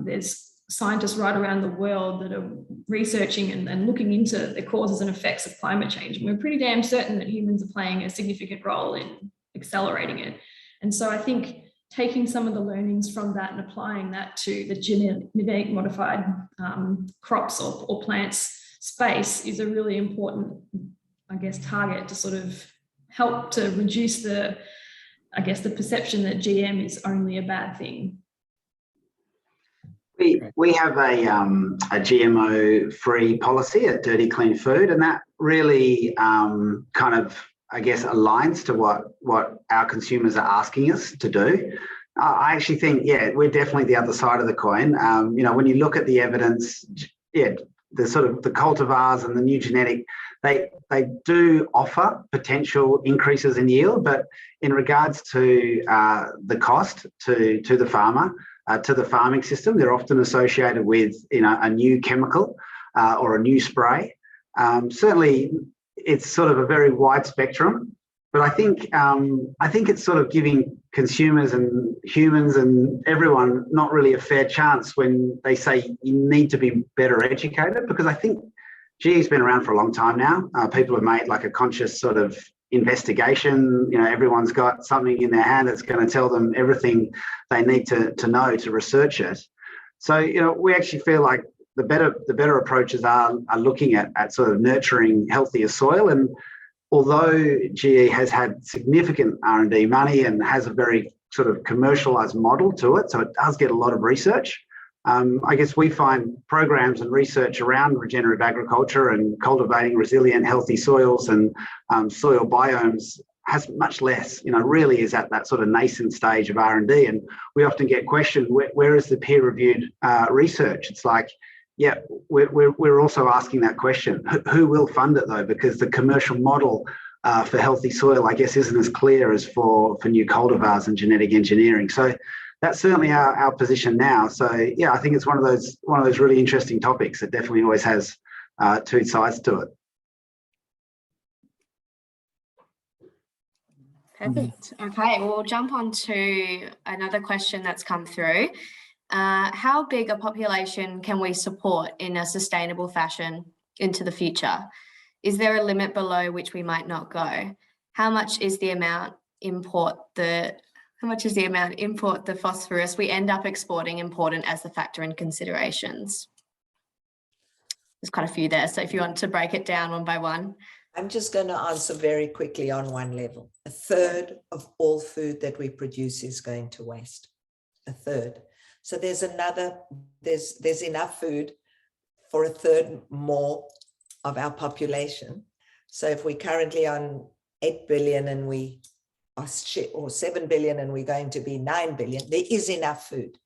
Speaker 5: there's scientists right around the world that are researching and looking into the causes and effects of climate change. And we're pretty damn certain that humans are playing a significant role in accelerating it. And so I think taking some of the learnings from that and applying that to the genetic modified crops or plants space is a really important, I guess, target to sort of help to reduce the perception that GM is only a bad thing.
Speaker 7: We have a GMO-free policy at Dirty Clean Food, and that really kind of, I guess, aligns to what our consumers are asking us to do. I actually think, yeah, we're definitely the other side of the coin. You know, when you look at the evidence, yeah, the sort of the cultivars and the new genetic, they do offer potential increases in yield, but in regards to the cost to the farmer, to the farming system, they're often associated with, you know, a new chemical or a new spray. Certainly, it's sort of a very wide spectrum, but I think it's sort of giving consumers and humans and everyone not really a fair chance when they say you need to be better educated, because I think GE's been around for a long time now. People have made like a conscious sort of investigation. You know, everyone's got something in their hand that's going to tell them everything they need to know to research it. So, you know, we actually feel like the better approaches are looking at sort of nurturing healthier soil. And although GE has had significant R&D money and has a very sort of commercialized model to it, so it does get a lot of research. I guess we find programs and research around regenerative agriculture and cultivating resilient, healthy soils and soil biomes has much less, you know, really is at that sort of nascent stage of R&D. And we often get questioned, where is the peer-reviewed research? It's like, yeah, we're also asking that question. Who will fund it though? Because the commercial model for healthy soil, I guess, isn't as clear as for new cultivars and genetic engineering. So that's certainly our position now. So yeah, I think it's one of those really interesting topics that definitely always has two sides to it.
Speaker 3: Perfect. Okay, we'll jump on to another question that's come through. How big a population can we support in a sustainable fashion into the future? Is there a limit below which we might not go? How much is the amount import the phosphorus we end up exporting important as the factor in considerations? There's quite a few there, so if you want to break it down one by one.
Speaker 4: I'm just going to answer very quickly on one level. 1/3 of all food that we produce is going to waste. 1/3. So there's enough food for 1/3 more of our population. So if we're currently on 8 billion and we are, or 7 billion and we're going to be 9 billion, there is enough food.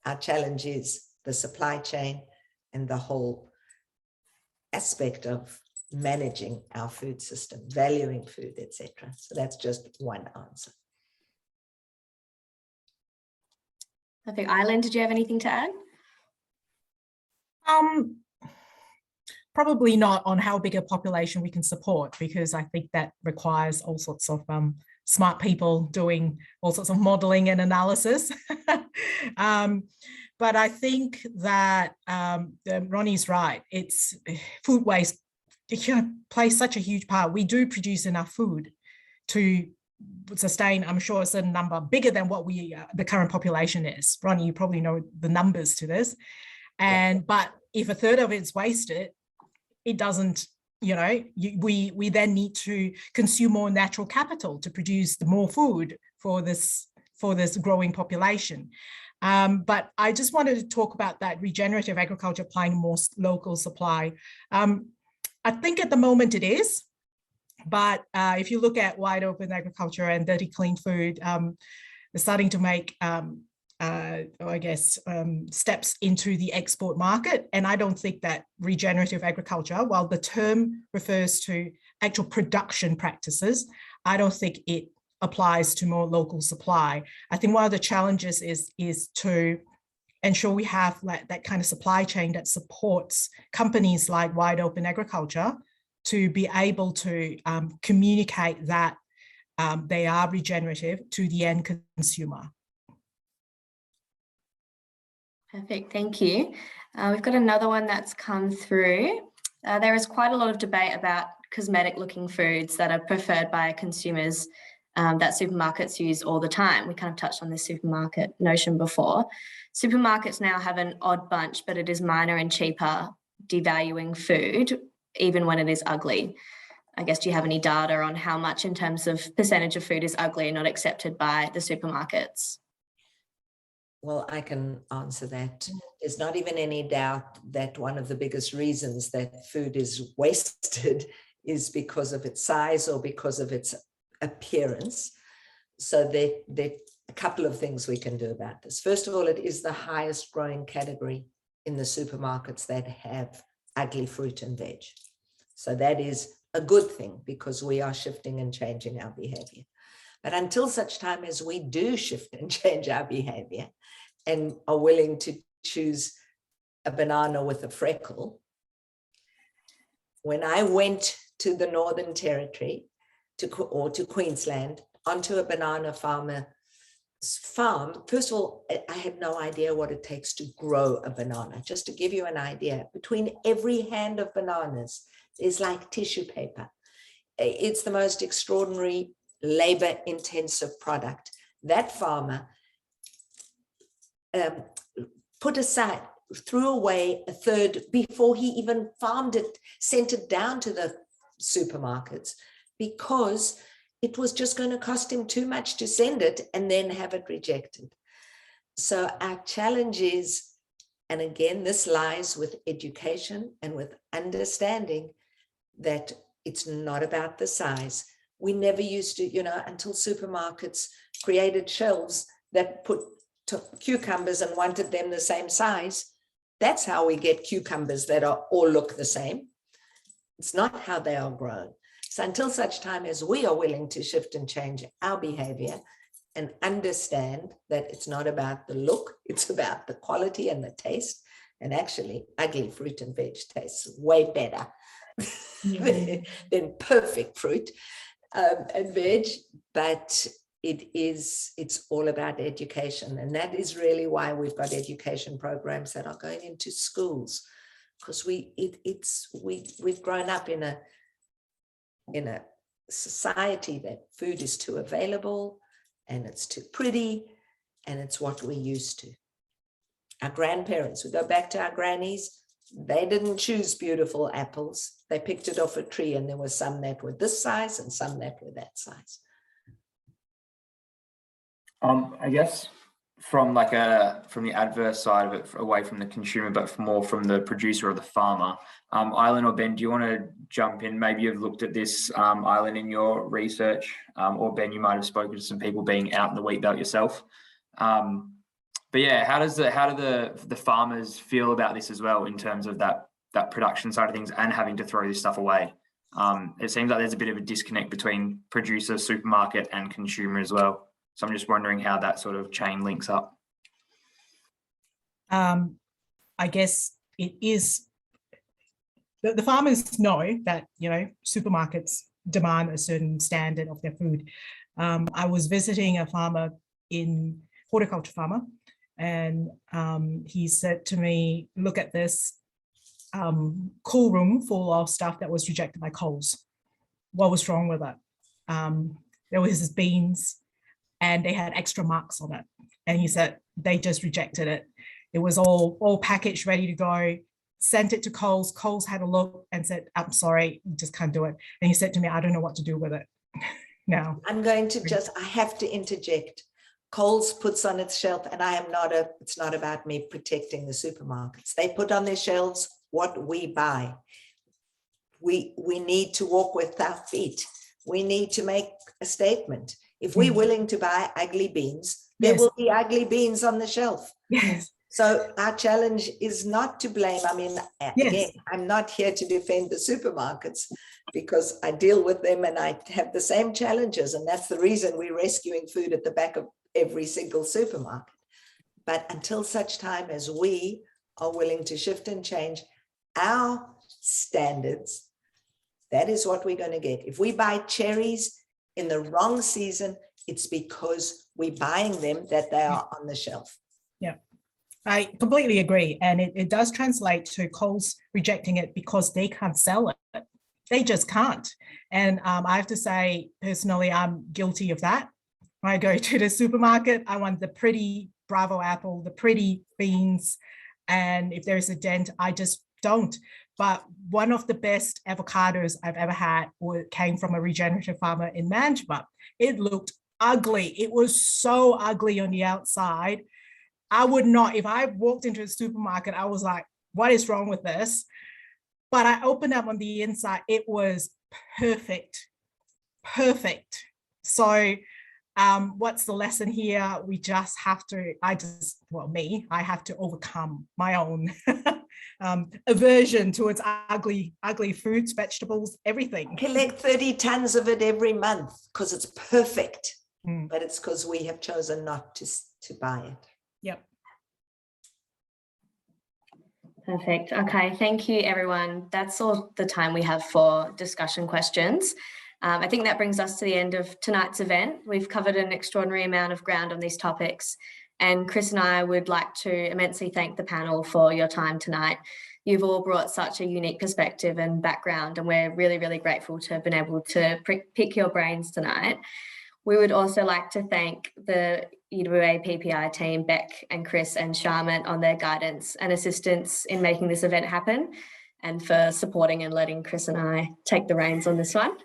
Speaker 4: Our challenge is the supply chain and the whole aspect of managing our food system, valuing food, etc. So that's just one answer.
Speaker 3: I think I-Lyn, did you have anything to add?
Speaker 6: Probably not on how big a population we can support, because I think that requires all sorts of smart people doing all sorts of modeling and analysis. But I think that Ronnie's right. It's food waste, it plays such a huge part. We do produce enough food to sustain, I'm sure, a certain number bigger than what the current population is. Ronni, you probably know the numbers to this. And but if a third of it's wasted, it doesn't, we then need to consume more natural capital to produce more food for this growing population. But I just wanted to talk about that regenerative agriculture applying more local supply. I think at the moment it is, but if you look at wide open agriculture and dirty clean food, they're starting to make steps into the export market. And I don't think that regenerative agriculture, while the term refers to actual production practices, I don't think it applies to more local supply. I think one of the challenges is to ensure we have that kind of supply chain that supports companies like wide open agriculture to be able to communicate that they are regenerative to the end consumer.
Speaker 3: Perfect, thank you. We've got another one that's come through. There is quite a lot of debate about cosmetic looking foods that are preferred by consumers that supermarkets use all the time. We kind of touched on this supermarket notion before. Supermarkets now have an odd bunch, but it is minor and cheaper, devaluing food, even when it is ugly. I guess, do you have any data on how much in terms of percentage of food is ugly and not accepted by the supermarkets?
Speaker 4: Well, I can answer that. There's not even any doubt that one of the biggest reasons that food is wasted is because of its size or because of its appearance. So there are a couple of things we can do about this. First of all, it is the highest growing category in the supermarkets that have ugly fruit and veg. So that is a good thing because we are shifting and changing our behavior. But until such time as we do shift and change our behavior and are willing to choose a banana with a freckle, when I went to the Northern Territory or to Queensland onto a banana farmer's farm, first of all, I had no idea what it takes to grow a banana. Just to give you an idea, between every hand of bananas is like tissue paper. It's the most extraordinary labor-intensive product. That farmer put aside, threw away a third before he even farmed it, sent it down to the supermarkets, because it was just going to cost him too much to send it and then have it rejected. So our challenge is, and again, this lies with education and with understanding that it's not about the size. We never used to, until supermarkets created shelves that took cucumbers and wanted them the same size. That's how we get cucumbers that all look the same. It's not how they are grown. So until such time as we are willing to shift and change our behavior and understand that it's not about the look, it's about the quality and the taste. And actually, ugly fruit and veg tastes way better than perfect fruit and veg. But it's all about education. And that is really why we've got education programs that are going into schools, because we've grown up in a society that food is too available and it's too pretty and it's what we're used to. Our grandparents, we go back to our grannies, they didn't choose beautiful apples. They picked it off a tree, and there were some that were this size and some that were that size.
Speaker 2: I guess from the adverse side of it, away from the consumer, but more from the producer or the farmer. I-Lyn or Ben, do you want to jump in? Maybe you've looked at this, I-Lyn, in your research, or Ben, you might have spoken to some people being out in the Wheatbelt yourself. But yeah, how do the farmers feel about this as well, in terms of that production side of things and having to throw this stuff away? It seems like there's a bit of a disconnect between producer, supermarket and consumer as well. So I'm just wondering how that sort of chain links up.
Speaker 6: I guess it is, the farmers know that, you know, supermarkets demand a certain standard of their food. I was visiting a farmer horticulture farmer, and he said to me, look at this cool room full of stuff that was rejected by Coles. What was wrong with it? There was his beans and they had extra marks on it. And he said they just rejected it. It was all packaged, ready to go, sent it to Coles. Coles had a look and said, I'm sorry, you just can't do it. And he said to me, I don't know what to do with it now.
Speaker 4: I'm going to I have to interject. Coles puts on its shelf, and it's not about me protecting the supermarkets. They put on their shelves what we buy. We need to walk with our feet. We need to make a statement. If we're willing to buy ugly beans, there will be ugly beans on the shelf.
Speaker 6: Yes.
Speaker 4: So our challenge is not to blame. I mean, again, I'm not here to defend the supermarkets because I deal with them and I have the same challenges. And that's the reason we're rescuing food at the back of every single supermarket. But until such time as we are willing to shift and change our standards, that is what we're going to get. If we buy cherries in the wrong season, it's because we're buying them that they are on the shelf.
Speaker 6: Yeah, I completely agree. And it does translate to Coles rejecting it because they can't sell it. They just can't. And I have to say, personally, I'm guilty of that. When I go to the supermarket, I want the pretty Bravo apple, the pretty beans. And if there's a dent, I just don't. But one of the best avocados I've ever had came from a regenerative farmer in Jemah. It looked ugly. It was so ugly on the outside. I would not, if I walked into a supermarket, I was like, what is wrong with this? But I opened up on the inside, it was perfect, perfect. So what's the lesson here? We just have to, I have to overcome my own aversion towards ugly fruits, vegetables, everything.
Speaker 4: Collect 30 tons of it every month because it's perfect, but it's because we have chosen not to buy it.
Speaker 6: Yep.
Speaker 3: Perfect. Okay, thank you, everyone. That's all the time we have for discussion questions. I think that brings us to the end of tonight's event. We've covered an extraordinary amount of ground on these topics, and Chris and I would like to immensely thank the panel for your time tonight. You've all brought such a unique perspective and background, and we're really, really grateful to have been able to pick your brains tonight. We would also like to thank the UWA PPI team, Beck and Chris and Charmin, on their guidance and assistance in making this event happen, and for supporting and letting Chris and I take the reins on this one.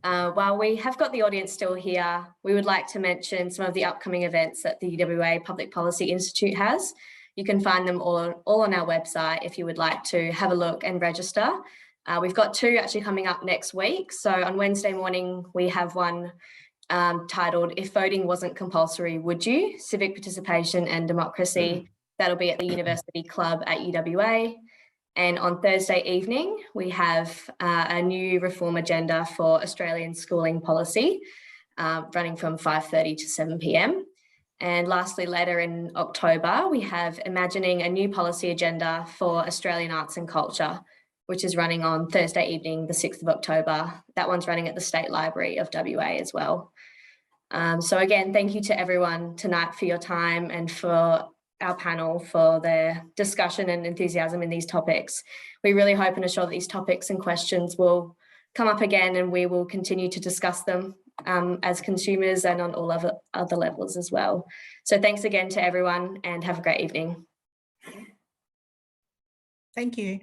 Speaker 3: While we have got the audience still here, we would like to mention some of the upcoming events that the UWA Public Policy Institute has. You can find them all on our website if you would like to have a look and register. We've got two actually coming up next week. So on Wednesday morning, we have one titled If Voting Wasn't Compulsory, Would You? Civic Participation and Democracy. That'll be at the University Club at UWA. And on Thursday evening, we have a new reform agenda for Australian schooling policy, running from 5:30 to 7 p.m. And lastly, later in October, we have Imagining a New Policy Agenda for Australian Arts and Culture, which is running on Thursday evening, the 6th of October. That one's running at the State Library of WA as well. So again, thank you to everyone tonight for your time and for our panel for their discussion and enthusiasm in these topics. We really hope and are sure that these topics and questions will come up again, and we will continue to discuss them as consumers and on all other levels as well. So thanks again to everyone, and have a great evening.
Speaker 6: Thank you.